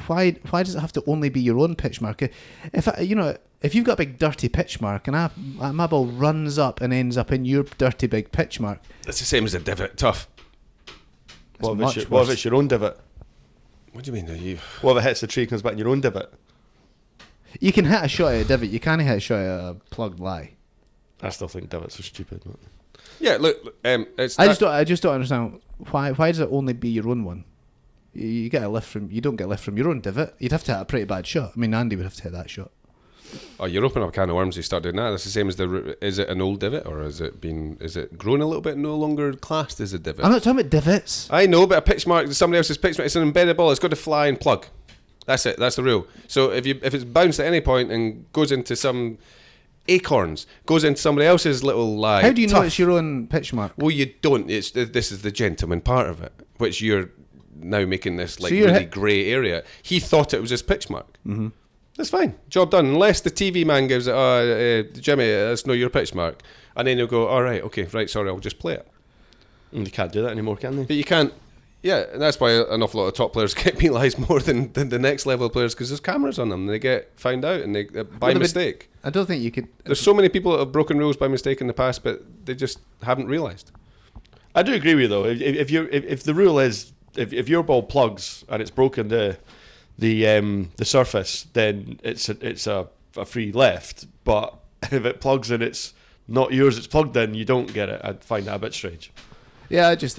Speaker 3: why does it have to only be your own pitch mark? If you've got a big dirty pitch mark and my ball runs up and ends up in your dirty big pitch mark,
Speaker 5: It's the same as a divot. Tough.
Speaker 4: What
Speaker 3: much
Speaker 4: if
Speaker 3: worse.
Speaker 4: it's your own divot?
Speaker 5: What do you mean? Are you?
Speaker 4: What if it hits the tree and comes back in your own divot?
Speaker 3: you can hit a shot at a divot. You can't hit a shot at a plugged lie.
Speaker 4: I still think divots are stupid. But
Speaker 5: Yeah. Look. It's.
Speaker 3: I just don't understand why does it only be your own one? You get a lift from. You don't get a lift from your own divot. You'd have to hit a pretty bad shot. I mean, Andy would have to hit that shot.
Speaker 5: Oh, you're opening up a can of worms. You start doing that. That's the same as Is it an old divot, or is it grown a little bit? No longer classed as a divot.
Speaker 3: I'm not talking about divots.
Speaker 5: I know, but a pitch mark, somebody else's pitch mark, it's an embedded ball. It's got to fly and plug. That's it. That's the rule. So if it's bounced at any point and goes into some acorns, goes into somebody else's little lie.
Speaker 3: How do you know
Speaker 5: tough.
Speaker 3: it's your own pitch mark?
Speaker 5: Well, you don't. This is the gentleman part of it, which you're now making this like
Speaker 3: So you're
Speaker 5: really
Speaker 3: hit-
Speaker 5: grey area. He thought it was his pitch mark. Mm-hmm. That's fine. Job done. Unless the TV man gives it, Jimmy, that's not your pitch mark. And then he'll go, all right, okay, right, sorry, I'll just play it.
Speaker 4: you can't do that anymore, can they?
Speaker 5: But you can't. Yeah, and that's why an awful lot of top players get penalised more than the next level of players because there's cameras on them. They get found out and they by mistake.
Speaker 3: I don't think you could.
Speaker 5: There's so many people that have broken rules by mistake in the past, but they just haven't realised.
Speaker 4: I do agree with you though. If the rule is if your ball plugs and it's broken the surface, then it's a free left. But if it plugs and it's not yours, it's plugged in, you don't get it. I'd find that a bit strange.
Speaker 3: Yeah, I just,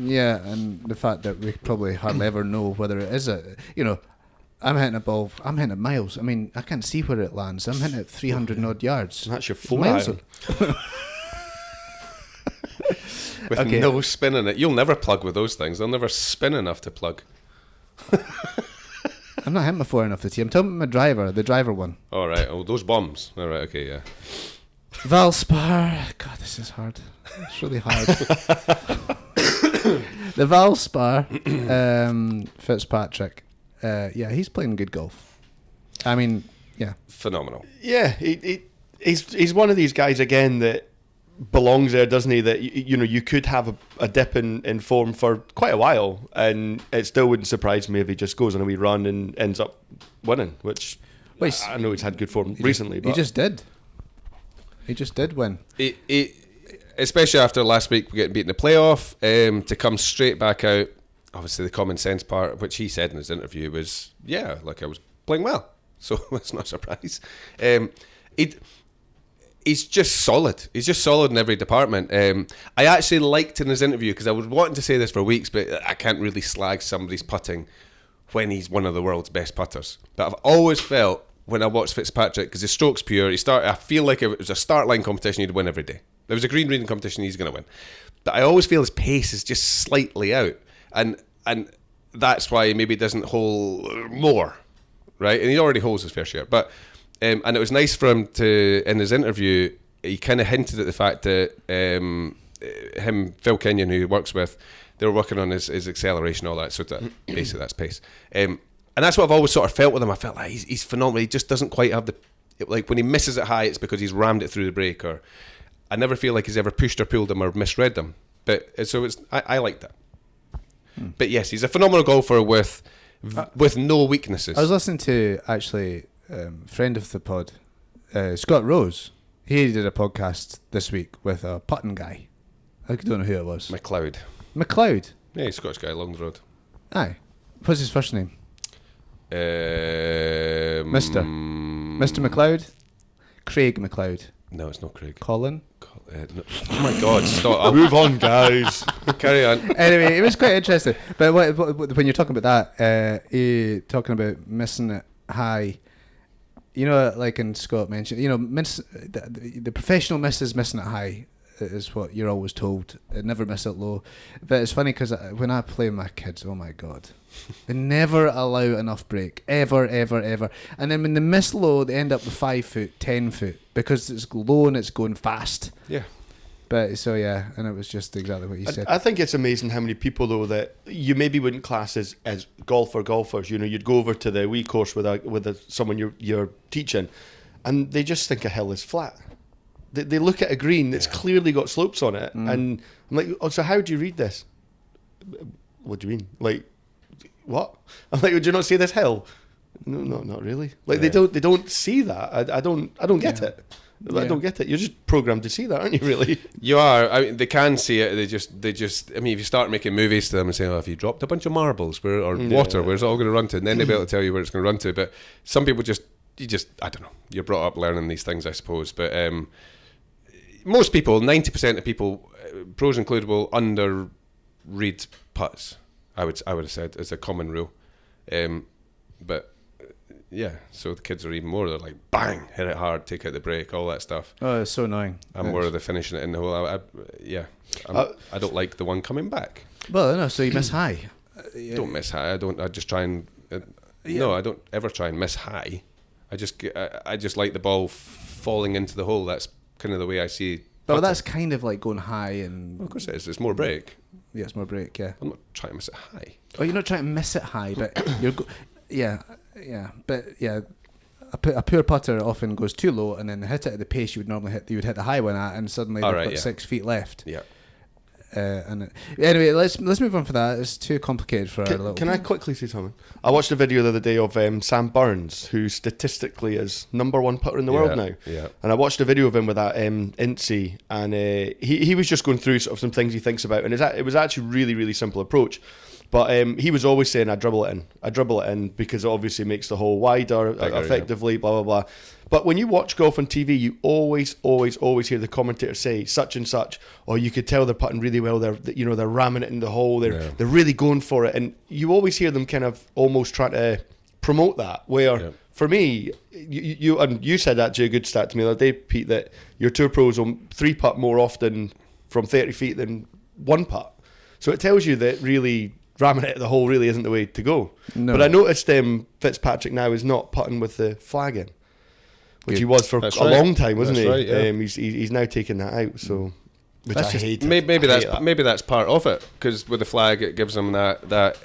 Speaker 4: yeah.
Speaker 3: and the fact that we probably hardly ever know whether it is I'm hitting a ball, I'm hitting it miles. I mean, I can't see where it lands. I'm hitting it 300 odd yards.
Speaker 4: And that's your
Speaker 3: It's
Speaker 4: phone
Speaker 3: miles
Speaker 4: iron.
Speaker 5: With
Speaker 3: Okay.
Speaker 5: no spin in it. You'll never plug with those things. They'll never spin enough to plug.
Speaker 3: I'm not hitting my far enough to tee. I'm talking about my driver, the driver one.
Speaker 5: All right. Oh, those bombs. All right. Okay. Yeah.
Speaker 3: Valspar. God, this is hard. It's really hard. The Valspar, Fitzpatrick. Yeah, he's playing good golf. I mean, yeah.
Speaker 5: Phenomenal.
Speaker 4: Yeah, he's one of these guys again that belongs there, doesn't he? That you could have a dip in form for quite a while, and it still wouldn't surprise me if he just goes on a wee run and ends up winning. Which
Speaker 3: Well,
Speaker 4: I know he's had good form recently, but
Speaker 3: He just did. He just did win.
Speaker 5: Especially after last week getting beat in the playoff, to come straight back out. Obviously, the common sense part, which he said in his interview, was I was playing well, so it's not a surprise. He's just solid. He's just solid in every department. I actually liked in his interview, because I was wanting to say this for weeks, but I can't really slag somebody's putting when he's one of the world's best putters. But I've always felt when I watched Fitzpatrick, because his stroke's pure, I feel like if it was a start line competition, he'd win every day. If it was a green reading competition, he's going to win. But I always feel his pace is just slightly out, and that's why maybe he doesn't hole more, right? And he already holds his fair share, but. And it was nice for him to, in his interview, he kind of hinted at the fact that Phil Kenyon, who he works with, they were working on his acceleration, all that. So that basically that's pace. And that's what I've always sort of felt with him. I felt like he's phenomenal. He just doesn't quite have like when he misses it high, it's because he's rammed it through the break. Or I never feel like he's ever pushed or pulled them or misread them. But so I like that. But yes, he's a phenomenal golfer with no weaknesses.
Speaker 3: I was listening to actually. Friend of the pod, Scott Rose. He did a podcast this week with a putting guy. I don't know who it was.
Speaker 5: McLeod.
Speaker 3: McLeod.
Speaker 5: Yeah, he's a Scottish guy along the road.
Speaker 3: Aye. What's his first name? Mr. McLeod. Craig McLeod.
Speaker 5: No, it's not Craig.
Speaker 3: Colin.
Speaker 5: No. Oh my God! Stop.
Speaker 4: move on, guys.
Speaker 5: Carry on.
Speaker 3: Anyway, it was quite interesting. But when you're talking about that, talking about missing it high. Like in Scott mentioned, the professional misses missing it high is what you're always told. Never miss it low. But it's funny because when I play with my kids, oh my God, they never allow enough break. Ever, ever, ever. And then when they miss low, they end up with 5 foot, 10 foot because it's low and it's going fast.
Speaker 5: Yeah.
Speaker 3: But so yeah, and it was just exactly what you said.
Speaker 4: I think it's amazing how many people though that you maybe wouldn't class as golfers. You know, you'd go over to the wee course with someone you're teaching, and they just think a hill is flat. They look at a green that's clearly got slopes on it, and I'm like, oh, so how do you read this? What do you mean? Like, what? I'm like, would you not see this hill? No, not really. Like they don't see that. I don't get it. I don't get it. You're just programmed to see that, aren't you? Really?
Speaker 5: You are. I mean, they can see it. They just. I mean, if you start making movies to them and saying, "Oh, if you dropped a bunch of marbles or water, where's it all going to run to?" And then they'll be able to tell you where it's going to run to. But some people I don't know. You're brought up learning these things, I suppose. But most people, 90% of people, pros included, will under-read putts. I would have said as a common rule. But yeah, so the kids are even more. They're like, bang, hit it hard, take out the break, all that stuff.
Speaker 3: Oh, it's so annoying.
Speaker 5: I'm more of the finishing it in the hole. I don't like the one coming back.
Speaker 3: Well, no, so you miss high.
Speaker 5: Don't miss high. I just try and no, I don't ever try and miss high. I just like the ball falling into the hole. That's kind of the way I see.
Speaker 3: But that's kind of like going high and.
Speaker 5: Well, of course it is. It's more break.
Speaker 3: Yeah, it's more break. Yeah.
Speaker 5: I'm not trying to miss it high.
Speaker 3: Oh, you're not trying to miss it high, but you're. Yeah, but yeah. A poor putter often goes too low and then hit it at the pace you would normally hit. You would hit the high one at, and suddenly they've got 6 feet left.
Speaker 5: Yeah.
Speaker 3: Anyway, let's move on for that. It's too complicated for our little.
Speaker 4: Can I quickly say something? I watched a video the other day of Sam Burns, who statistically is #1 putter in the world now.
Speaker 5: Yeah.
Speaker 4: And I watched a video of him with that Incy, and he was just going through sort of some things he thinks about, and it was actually really, really simple approach. But he was always saying, I dribble it in because it obviously makes the hole wider, effectively, blah, blah, blah. But when you watch golf on TV, you always hear the commentator say such and such, or you could tell they're putting really well. They're ramming it in the hole. They're really going for it, and you always hear them kind of almost trying to promote that. Where for me, you said actually a good stat to me the other day, Pete, that your tour pros will 3-putt more often from 30 feet than 1-putt. So it tells you that really ramming it at the hole really isn't the way to go. No. But I noticed Fitzpatrick now is not putting with the flag in, which he was for a long time, wasn't he?
Speaker 5: Right, yeah.
Speaker 4: He's now taking that out. So, which I hate.
Speaker 5: Maybe that's part of it, because with the flag it gives them that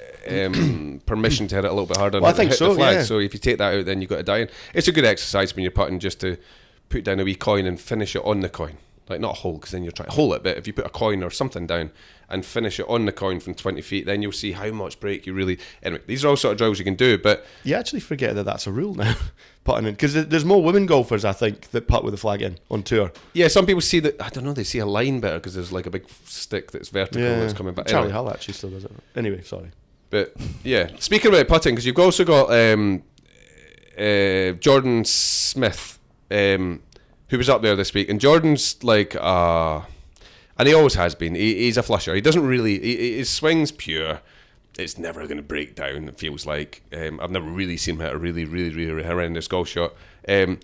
Speaker 5: permission to hit it a little bit harder.
Speaker 4: Well, I think so.
Speaker 5: The flag.
Speaker 4: Yeah.
Speaker 5: So if you take that out, then you've got to die in. It's a good exercise when you're putting, just to put down a wee coin and finish it on the coin. Like not a hole, because then you're trying to hole it, but if you put a coin or something down and finish it on the coin from 20 feet, then you'll see how much break you really. Anyway, these are all sort of drills you can do, but
Speaker 4: you actually forget that that's a rule now, putting in, because there's more women golfers, I think, that putt with the flag in on tour.
Speaker 5: Yeah, some people see that. I don't know. They see a line better because there's like a big stick that's vertical that's coming back.
Speaker 4: Charlie Hull actually still does it. Anyway, sorry.
Speaker 5: But yeah, speaking about putting, because you've also got Jordan Smith. Who was up there this week, and Jordan's like, and he always has been. He's a flusher. He doesn't really. His swing's pure. It's never going to break down. It feels like I've never really seen him hit a really, really, really horrendous golf shot. And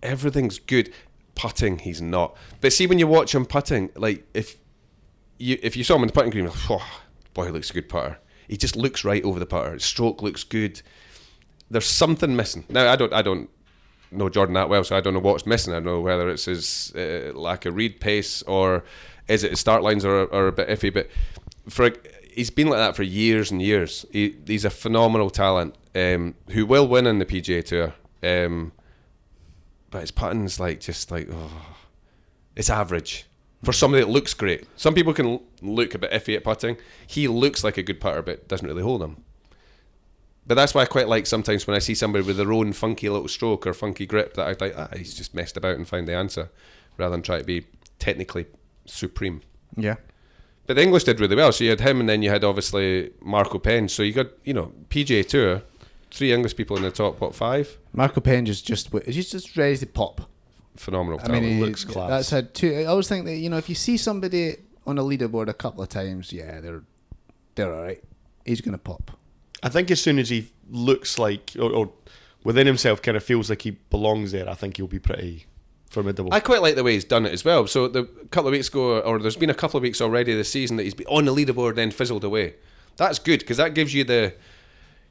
Speaker 5: everything's good. Putting, he's not. But see, when you watch him putting, like if you saw him on the putting green, like, oh, boy, he looks a good putter. He just looks right over the putter. His stroke looks good. There's something missing. Now I don't know Jordan that well, so I don't know what's missing. I don't know whether it's his lack of read pace, or is it his start lines are a bit iffy. But he's been like that for years and years. He's a phenomenal talent who will win in the PGA Tour. But his putting's it's average for somebody that looks great. Some people can look a bit iffy at putting. He looks like a good putter, but doesn't really hold them. But that's why I quite like sometimes when I see somebody with their own funky little stroke or funky grip, that I think, he's just messed about and found the answer, rather than try to be technically supreme.
Speaker 3: Yeah.
Speaker 5: But the English did really well. So you had him, and then you had obviously Marco Penge. So you got, PGA Tour, 3 English people in the top, 5?
Speaker 3: Marco Penge is just ready to pop.
Speaker 5: Phenomenal
Speaker 3: I
Speaker 5: talent.
Speaker 3: mean,
Speaker 5: Looks class.
Speaker 3: That's had 2. I always think that, if you see somebody on a leaderboard a couple of times, they're all right. He's going to pop.
Speaker 4: I think as soon as he looks like, or within himself kind of feels like he belongs there, I think he'll be pretty formidable.
Speaker 5: I quite like the way he's done it as well. So a couple of weeks ago, or there's been a couple of weeks already this season that he's been on the leaderboard, then fizzled away. That's good, because that gives you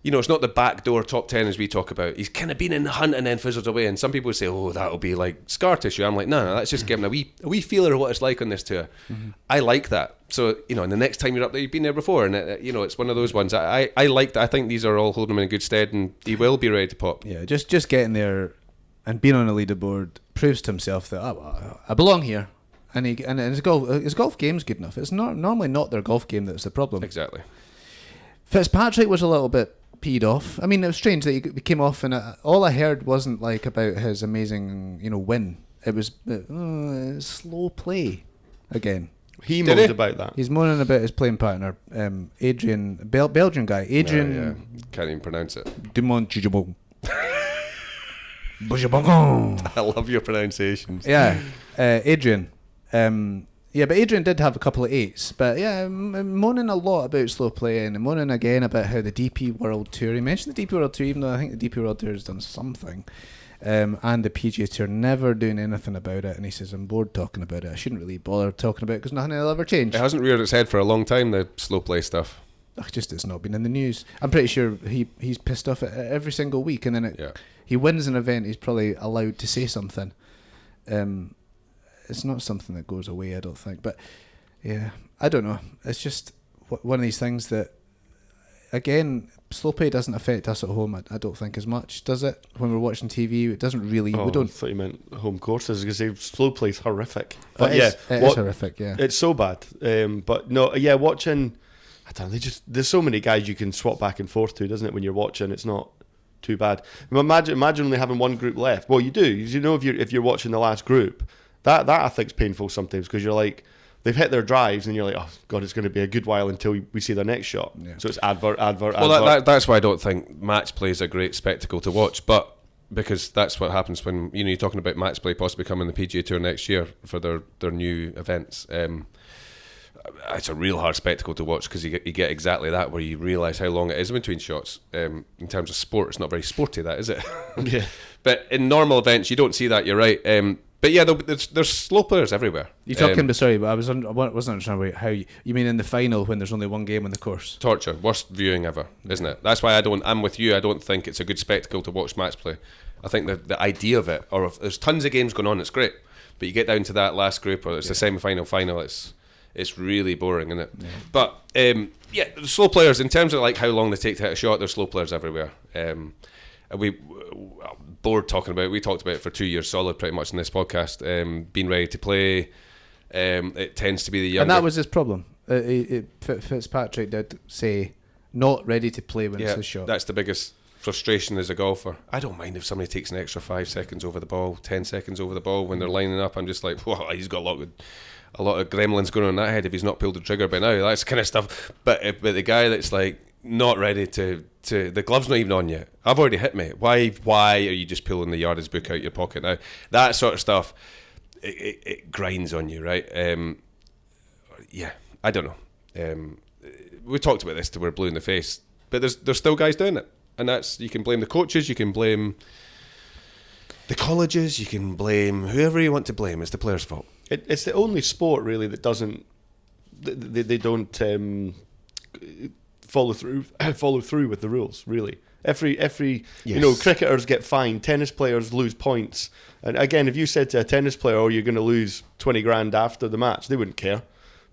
Speaker 5: you know, it's not the backdoor top 10 as we talk about. He's kind of been in the hunt and then fizzled away. And some people say, oh, that'll be like scar tissue. I'm like, no, let's just give him a wee feeler of what it's like on this tour. I like that. So, you know, and the next time you're up there, you've been there before. And, you know, it's one of those ones. I like that. I think these are all holding him in good stead, and he will be ready to pop.
Speaker 3: Yeah, just getting there and being on a leaderboard proves to himself that I belong here. And his golf game's good enough. It's normally not their golf game that's the problem.
Speaker 5: Exactly.
Speaker 3: Fitzpatrick was a little bit peed off. I mean, it was strange that he came off, and all I heard wasn't like about his amazing, you know, win. It was slow play again.
Speaker 4: He moaned about that.
Speaker 3: He's moaning about his playing partner, Adrian, Belgian guy. Adrian.
Speaker 5: Yeah. Can't even pronounce it.
Speaker 3: Dumont Chijabong.
Speaker 5: I love your pronunciations.
Speaker 3: Yeah, Adrian. Yeah, but Adrian did have a couple of 8s. But yeah, moaning a lot about slow play and moaning again about how the DP World Tour. He mentioned the DP World Tour, even though I think the DP World Tour has done something. And the PGA Tour never doing anything about it. And he says, I'm bored talking about it. I shouldn't really bother talking about it because nothing will ever change.
Speaker 5: It hasn't reared its head for a long time, the slow play stuff.
Speaker 3: Just it's not been in the news. I'm pretty sure he's pissed off at it every single week. And then he wins an event, he's probably allowed to say something. It's not something that goes away, I don't think. But yeah, I don't know. It's just one of these things that, again, slow play doesn't affect us at home, I don't think, as much, does it? When we're watching TV, it doesn't really.
Speaker 4: Oh,
Speaker 3: we don't.
Speaker 4: I thought you meant home courses, because slow play's horrific. But
Speaker 3: it is horrific, yeah.
Speaker 4: It's so bad. But no, yeah, watching, I don't know, there's so many guys you can swap back and forth to, doesn't it, when you're watching? It's not too bad. Imagine only having one group left. Well, you do. You know, if you're watching the last group, that I think's painful sometimes, because you're like, they've hit their drives and you're like, oh god, it's going to be a good while until we see their next shot. Yeah. So it's advert.
Speaker 5: Well, that's why I don't think match play is a great spectacle to watch, but because that's what happens when you're talking about match play possibly coming the PGA Tour next year for their new events. It's a real hard spectacle to watch, because you get exactly that, where you realise how long it is in between shots. In terms of sport, it's not very sporty, that is it?
Speaker 4: Yeah.
Speaker 5: But in normal events, you don't see that. You're right. But yeah, there's slow players everywhere.
Speaker 3: You're talking sorry, but I wasn't understanding how you mean in the final when there's only one game on the course.
Speaker 5: Torture, worst viewing ever, isn't it? That's why I'm with you. I don't think it's a good spectacle to watch match play. I think the idea of it, or if there's tons of games going on, it's great. But you get down to that last group, or it's the semi-final, final, it's really boring, isn't it? Yeah. But the slow players, in terms of like how long they take to hit a shot, there's slow players everywhere. We bored talking about it. We talked about it for 2 years solid, pretty much, in this podcast. Being ready to play, it tends to be the younger.
Speaker 3: And that was his problem. Fitzpatrick did say not ready to play when it's his shot.
Speaker 5: That's the biggest frustration as a golfer. I don't mind if somebody takes an extra 5 seconds over the ball, 10 seconds over the ball when they're lining up. I'm just like, whoa, he's got a lot of gremlins going on in that head if he's not pulled the trigger by now. That's kind of stuff. But the guy that's like not ready to the glove's not even on yet. I've already hit, mate. Why are you just pulling the yardage book out your pocket now? That sort of stuff, it grinds on you, right? I don't know. We talked about this till we're blue in the face, but there's still guys doing it, and that's, you can blame the coaches, you can blame the colleges, you can blame whoever you want to blame. It's the players' fault.
Speaker 4: It's the only sport really that doesn't they don't follow through with the rules, really. Every
Speaker 5: yes.
Speaker 4: Cricketers get fined, tennis players lose points, and again, if you said to a tennis player, "Oh, you're going to lose 20 grand after the match," they wouldn't care.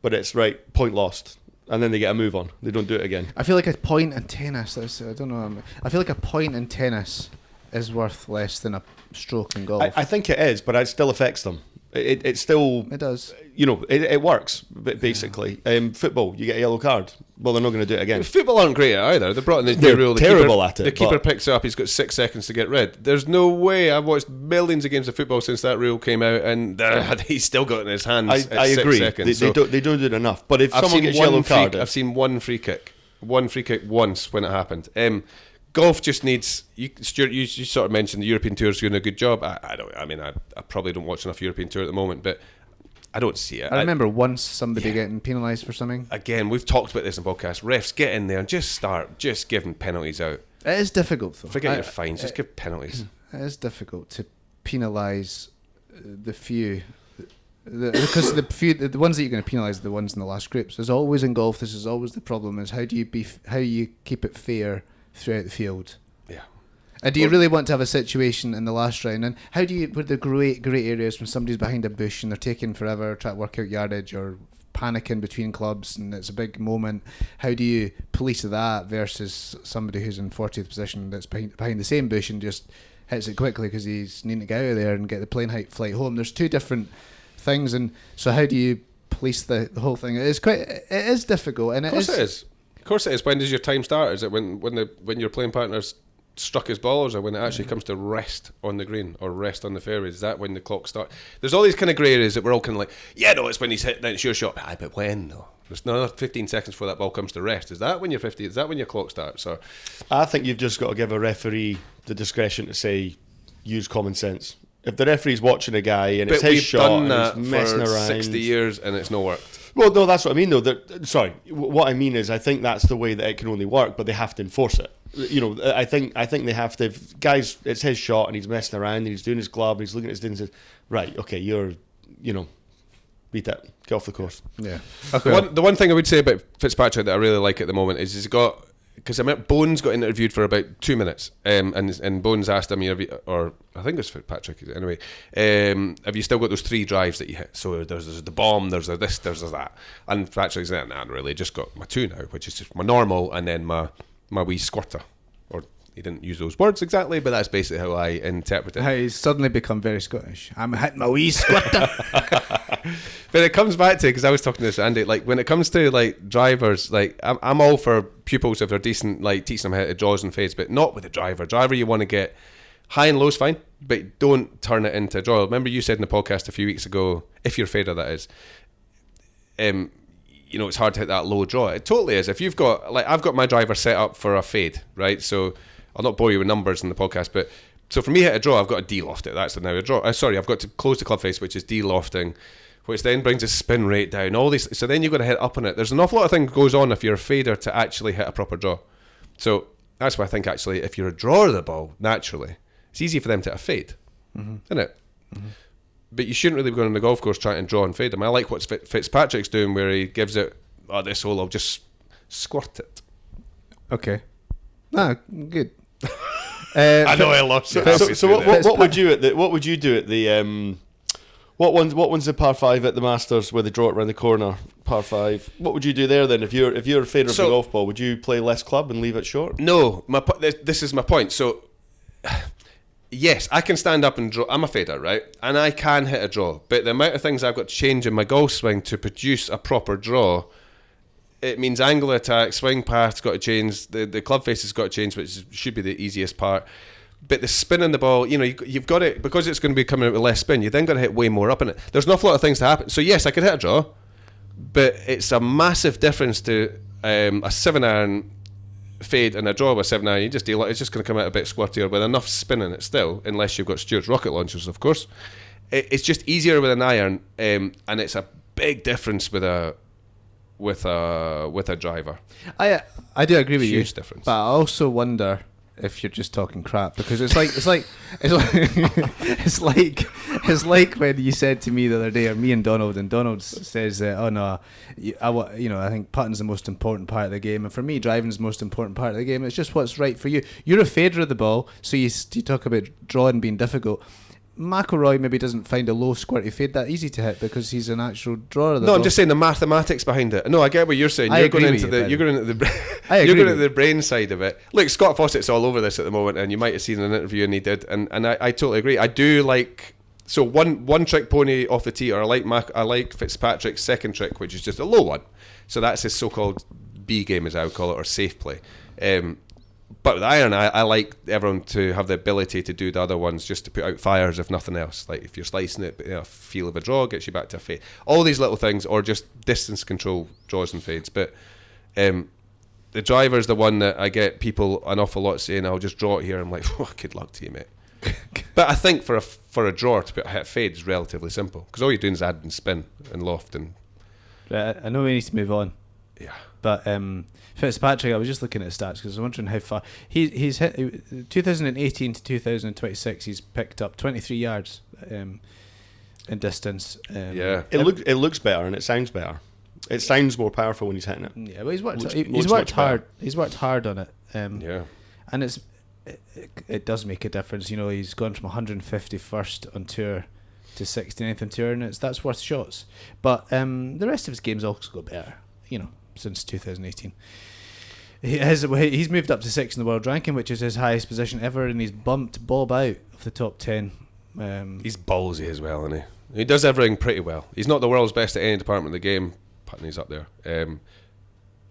Speaker 4: But it's right, point lost, and then they get a move on. They don't do it again.
Speaker 3: I feel like a point in tennis. I don't know. I feel like a point in tennis is worth less than a stroke in golf.
Speaker 4: I think it is, but it still affects them. It still...
Speaker 3: It does.
Speaker 4: It works, basically. Football, you get a yellow card. Well, they're not going to do it again.
Speaker 5: Football aren't great at either. They brought in this new rule.
Speaker 4: Terrible at it.
Speaker 5: The keeper picks it up, he's got 6 seconds to get rid. There's no way. I've watched millions of games of football since that rule came out, and he's still got it in his hands
Speaker 4: I agree.
Speaker 5: 6 seconds.
Speaker 4: They don't do it enough. But if someone gets yellow card...
Speaker 5: I've seen one free kick once when it happened. Golf just needs. Stuart, you sort of mentioned the European Tour's doing a good job. I probably don't watch enough European Tour at the moment, but I don't see it.
Speaker 3: I remember once somebody getting penalised for something.
Speaker 5: Again, we've talked about this in the podcast. Refs, get in there and just giving penalties out.
Speaker 3: It is difficult, though.
Speaker 5: Forget your fines, just give penalties.
Speaker 3: It is difficult to penalise the few. Because the ones that you're going to penalise are the ones in the last groups. There's always in golf. This is always the problem: is how you keep it fair throughout the field.
Speaker 5: Yeah.
Speaker 3: And do you really want to have a situation in the last round? And how do you, with the great areas when somebody's behind a bush and they're taking forever trying to work out yardage or panicking between clubs and it's a big moment, how do you police that versus somebody who's in 40th position that's behind the same bush and just hits it quickly because he's needing to get out of there and get the plane flight home? There's two different things, and so how do you police the whole thing? It is difficult, and
Speaker 5: Of course it is. Of course it is. When does your time start? Is it when your playing partner's struck his ball, or is it when it actually comes to rest on the green or rest on the fairway? Is that when the clock starts? There's all these kind of grey areas that we're all kind of like, yeah, no, it's when he's hit, then it's your shot. Aye, but when though? There's another 15 seconds before that ball comes to rest. Is that when you're 50? Is that when your clock starts? Or
Speaker 4: I think you've just got to give a referee the discretion to say, use common sense. If the referee's watching a guy and it's his shot
Speaker 5: done
Speaker 4: and he's messing
Speaker 5: for
Speaker 4: around,
Speaker 5: 60 years and it's not worked.
Speaker 4: Well, no, that's what I mean, though. What I mean is, I think that's the way that it can only work, but they have to enforce it. You know, I think they have to. If guys, it's his shot, and he's messing around, and he's doing his glove, and he's looking at his things. And says, right, okay, beat it, get off the course.
Speaker 3: Yeah. Okay.
Speaker 5: The one thing I would say about Fitzpatrick that I really like at the moment is he's got. Because I met Bones got interviewed for about 2 minutes, and Bones asked him, or I think it's Fitzpatrick anyway, have you still got those 3 drives that you hit? So there's the bomb, there's a this, there's a that, and Patrick's like, nah, really, just got my 2 now, which is just my normal, and then my wee squirter, or he didn't use those words exactly, but that's basically how I interpret it.
Speaker 3: How he's suddenly become very Scottish. I'm hitting my wee squirter.
Speaker 5: But it comes back to, because I was talking to this Andy, like when it comes to like drivers, like I'm all for pupils if they're decent, like teaching them how to draws and fades, but not with a driver. Driver, you want to get high and low's fine, but don't turn it into a draw. Remember you said in the podcast a few weeks ago, if you're a fader, that is, it's hard to hit that low draw. It totally is. If you've got, like, I've got my driver set up for a fade, right? So I'll not bore you with numbers in the podcast, but so for me to hit a draw, I've got to de-loft it. That's now a draw. I've got to close the club face, which is de-lofting, which then brings the spin rate down. All these, so then you've got to hit up on it. There's an awful lot of things goes on if you're a fader to actually hit a proper draw. So that's why I think actually if you're a drawer of the ball, naturally, it's easy for them to hit a fade, isn't it? Mm-hmm. But you shouldn't really be going on the golf course trying to draw and fade them. I like what Fitzpatrick's doing, where he gives it, this hole, I'll just squirt it.
Speaker 3: Okay. Good.
Speaker 5: I know I lost.
Speaker 4: So what would you do at the what one's the par 5 at the Masters where they draw it around the corner, par 5? What would you do there then if you're a fader of the golf ball? Would you play less club and leave it short?
Speaker 5: No, this is my point. So yes, I can stand up and draw. I'm a fader, right? And I can hit a draw, but the amount of things I've got to change in my golf swing to produce a proper draw, it means angle of attack, swing path's got to change, the club face has got to change, which should be the easiest part. But the spin on the ball, you've got it, because it's going to be coming out with less spin, you then got to hit way more up in it. There's an awful lot of things to happen. So yes, I could hit a draw, but it's a massive difference to a 7-iron fade and a draw with a 7-iron. You just deal it. It's just going to come out a bit squirtier with enough spin in it still, unless you've got Stewart's rocket launchers, of course. It's just easier with an iron, and it's a big difference with a driver.
Speaker 3: I do agree with you.
Speaker 5: Huge difference.
Speaker 3: But I also wonder if you're just talking crap, because it's like when you said to me the other day, or me and Donald says, "Oh no, I think putting's the most important part of the game, and for me, driving's the most important part of the game. It's just what's right for you. You're a fader of the ball, so you talk about drawing being difficult." McIlroy maybe doesn't find a low squirty fade that easy to hit because he's an actual drawer of the ball.
Speaker 5: I'm just saying the mathematics behind it. No, I get what you're saying. You're going into the brain side of it. Look, Scott Fawcett's all over this at the moment, and you might have seen an interview, and he did, and I totally agree. I do like, so one trick pony off the tee, or I like Fitzpatrick's second trick, which is just a low one. So that's his so-called B game, as I would call it, or safe play. But with iron, I like everyone to have the ability to do the other ones, just to put out fires, if nothing else. Like if you're slicing it, a feel of a draw gets you back to a fade. All these little things, or just distance control draws and fades. But the driver is the one that I get people an awful lot saying, "I'll just draw it here." I'm like, oh, good luck to you, mate. But I think for a drawer to put a hit fade is relatively simple, because all you're doing is adding spin and loft and.
Speaker 3: Right, I know we need to move on.
Speaker 5: Yeah.
Speaker 3: But Fitzpatrick, I was just looking at his stats because I was wondering how far he's hit. 2018 to 2026, he's picked up 23 yards in distance.
Speaker 4: It looks better and it sounds better. It sounds more powerful when he's hitting it.
Speaker 3: Yeah, but he's worked hard. He's worked hard on it. and it does make a difference. You know, he's gone from 151st on tour to 69th on tour, and that's worth shots. But the rest of his games also got better, you know, since 2018. He's moved up to 6th in the world ranking, which is his highest position ever, and he's bumped Bob out of the top 10.
Speaker 5: He's ballsy as well, isn't he? He does everything pretty well. He's not the world's best at any department of the game. Putney's up there.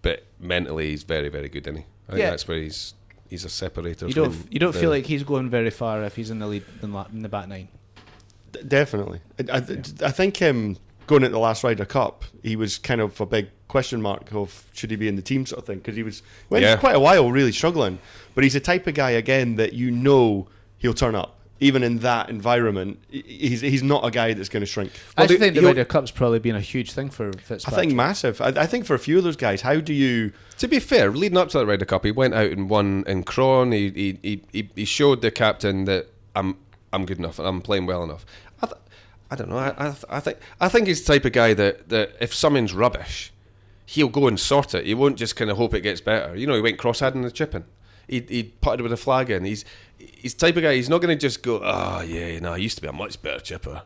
Speaker 5: But mentally, he's very, very good, isn't he? I think that's where he's a separator.
Speaker 3: You don't feel like he's going very far if he's in the lead in the back nine.
Speaker 4: Definitely. I think going into the last Ryder Cup, he was kind of a big question mark of should he be in the team sort of thing, because he went quite a while really struggling. But he's the type of guy, again, that you know he'll turn up. Even in that environment, he's not a guy that's going to shrink.
Speaker 3: I think the Ryder Cup's probably been a huge thing for Fitzpatrick.
Speaker 4: I think massive. I think for a few of those guys, how do you...
Speaker 5: To be fair, leading up to that Ryder Cup, he went out and won in Cron. He showed the captain that I'm good enough and I'm playing well enough. I don't know. I think he's the type of guy that if something's rubbish, he'll go and sort it. He won't just kind of hope it gets better. You know, he went cross-heading the chipping. He putted with a flag in. He's the type of guy, he's not going to just go, I used to be a much better chipper.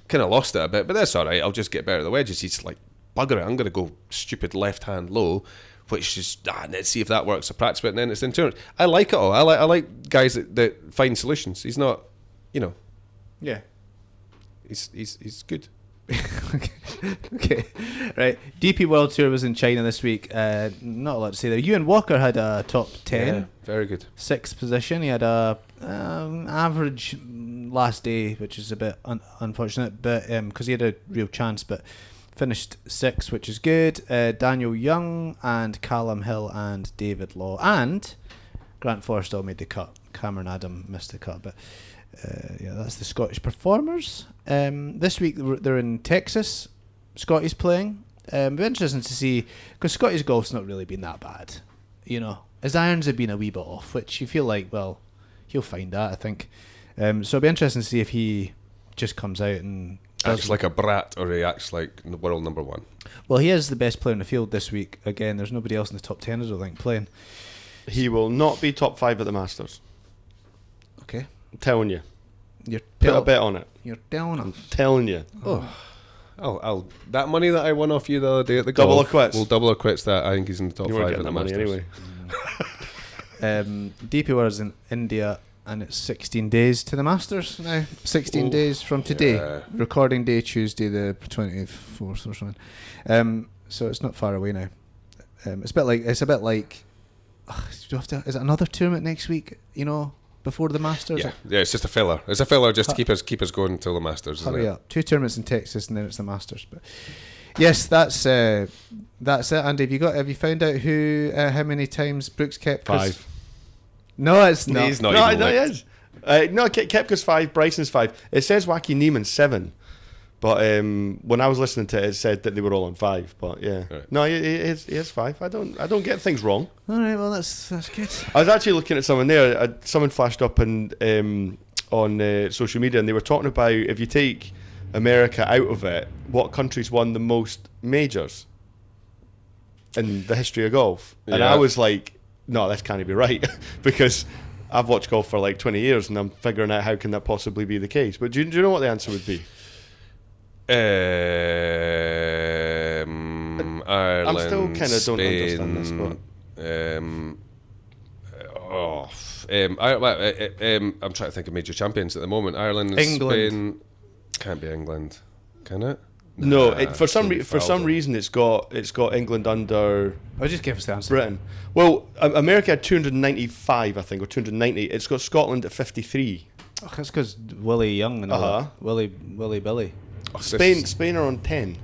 Speaker 5: Kind of lost it a bit, but that's all right. I'll just get better at the wedges. He's like, bugger it, I'm going to go stupid left-hand low, which is, let's see if that works. I practice it, and then it's in turn. I like it all. I like guys that find solutions. He's not, you know.
Speaker 3: Yeah.
Speaker 5: He's good.
Speaker 3: Okay, right. DP World Tour was in China this week. Not a lot to say there. Ewan Walker had a top 10.
Speaker 5: Yeah, very good.
Speaker 3: 6th position. He had a average last day, which is a bit unfortunate, but because he had a real chance, but finished 6th, which is good. Daniel Young and Callum Hill and David Law and Grant Forrestall made the cut. Cameron Adam missed the cut, but that's the Scottish performers. This week they're in Texas. Scotty's playing. It'll be interesting to see, because Scotty's golf's not really been that bad. You know, his irons have been a wee bit off, which you feel like, well, he'll find that, I think. So it'll be interesting to see if he just comes out and
Speaker 5: acts like a brat, or he acts like the world number one.
Speaker 3: Well, he is the best player in the field this week. Again, there's nobody else in the top 10, I don't think, playing.
Speaker 4: He will not be top 5 at the Masters.
Speaker 3: Okay.
Speaker 4: I'm telling you.
Speaker 3: You're
Speaker 4: Put a bet on it.
Speaker 3: You're telling
Speaker 4: I'm
Speaker 3: us.
Speaker 4: telling you.
Speaker 5: I'll that money that I won off you the other day at the
Speaker 4: Double
Speaker 5: golf,
Speaker 4: or quits.
Speaker 5: We'll double or quits that. I think he's in the top
Speaker 4: You
Speaker 5: 5
Speaker 4: weren't
Speaker 5: at
Speaker 4: getting
Speaker 5: the
Speaker 4: that money
Speaker 5: Masters.
Speaker 4: anyway.
Speaker 3: DP World's in India, and it's 16 days to the Masters now. 16 days from today.
Speaker 5: Yeah.
Speaker 3: Recording day Tuesday the 24th or something. So it's not far away now. It's a bit like. Do you have to, is it another tournament next week? You know, before the Masters.
Speaker 5: Yeah. It's just a filler. It's a filler just to keep us going until the Masters.
Speaker 3: Hurry up! 2 tournaments in Texas, and then it's the Masters. But yes, that's it. Andy, have you found out how many times Brooks Koepka's?
Speaker 4: 5.
Speaker 3: No, it's not.
Speaker 5: He's not
Speaker 4: No,
Speaker 5: even
Speaker 4: no, he
Speaker 5: licked.
Speaker 4: is. No, Koepka's 5, Bryson's 5. It says Wacky Neiman's 7. But when I was listening to it said that they were all on 5. But yeah,
Speaker 5: Right.
Speaker 4: no, he is 5. I don't get things wrong.
Speaker 3: All right, well that's good.
Speaker 4: I was actually looking at someone there. Someone flashed up on social media, and they were talking about if you take America out of it, what countries won the most majors in the history of golf? And
Speaker 5: Yeah.
Speaker 4: I was like, no, that can't be right because I've watched golf for like 20 years, and I'm figuring out how can that possibly be the case. But do you know what the answer would be?
Speaker 5: Ireland,
Speaker 4: I'm still kind of don't
Speaker 5: Spain,
Speaker 4: understand this, but
Speaker 5: I'm trying to think of major champions at the moment. Ireland, and
Speaker 3: England.
Speaker 5: Spain. Can't be England, can it?
Speaker 4: no,
Speaker 5: Nah,
Speaker 4: for some
Speaker 5: Faldo.
Speaker 4: reason it's got England under
Speaker 3: I'll just give us the answer.
Speaker 4: Britain. Well, America had 295, I think, or 290. It's got Scotland at 53.
Speaker 3: Oh, that's because Willie Young and all
Speaker 4: Uh-huh.
Speaker 3: that. Willie Billy.
Speaker 5: Oh, this-
Speaker 4: Spain are on 10,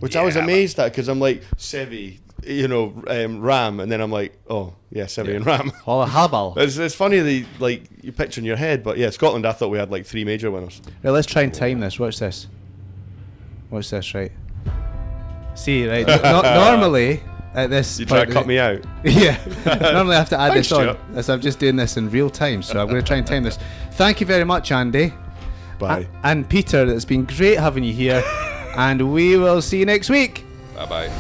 Speaker 4: which I was
Speaker 5: Yeah,
Speaker 4: amazed at because I'm like Sevi, Ram, and then I'm like, oh yeah, Sevi and Ram.
Speaker 3: Holla Habal.
Speaker 4: It's funny you picture in your head, but yeah, Scotland. I thought we had like 3 major winners.
Speaker 3: Right, let's try and time this. Watch this, right? See, right. Normally at this
Speaker 4: You try
Speaker 3: point
Speaker 4: to cut me out.
Speaker 3: Yeah. Normally I have to add
Speaker 4: Thanks,
Speaker 3: this on.
Speaker 4: Stuart.
Speaker 3: As I'm just doing this in real time, so I'm going to try and time this. Thank you very much, Andy.
Speaker 4: Bye.
Speaker 3: And Peter, it's been great having you here. And we will see you next week.
Speaker 5: Bye bye.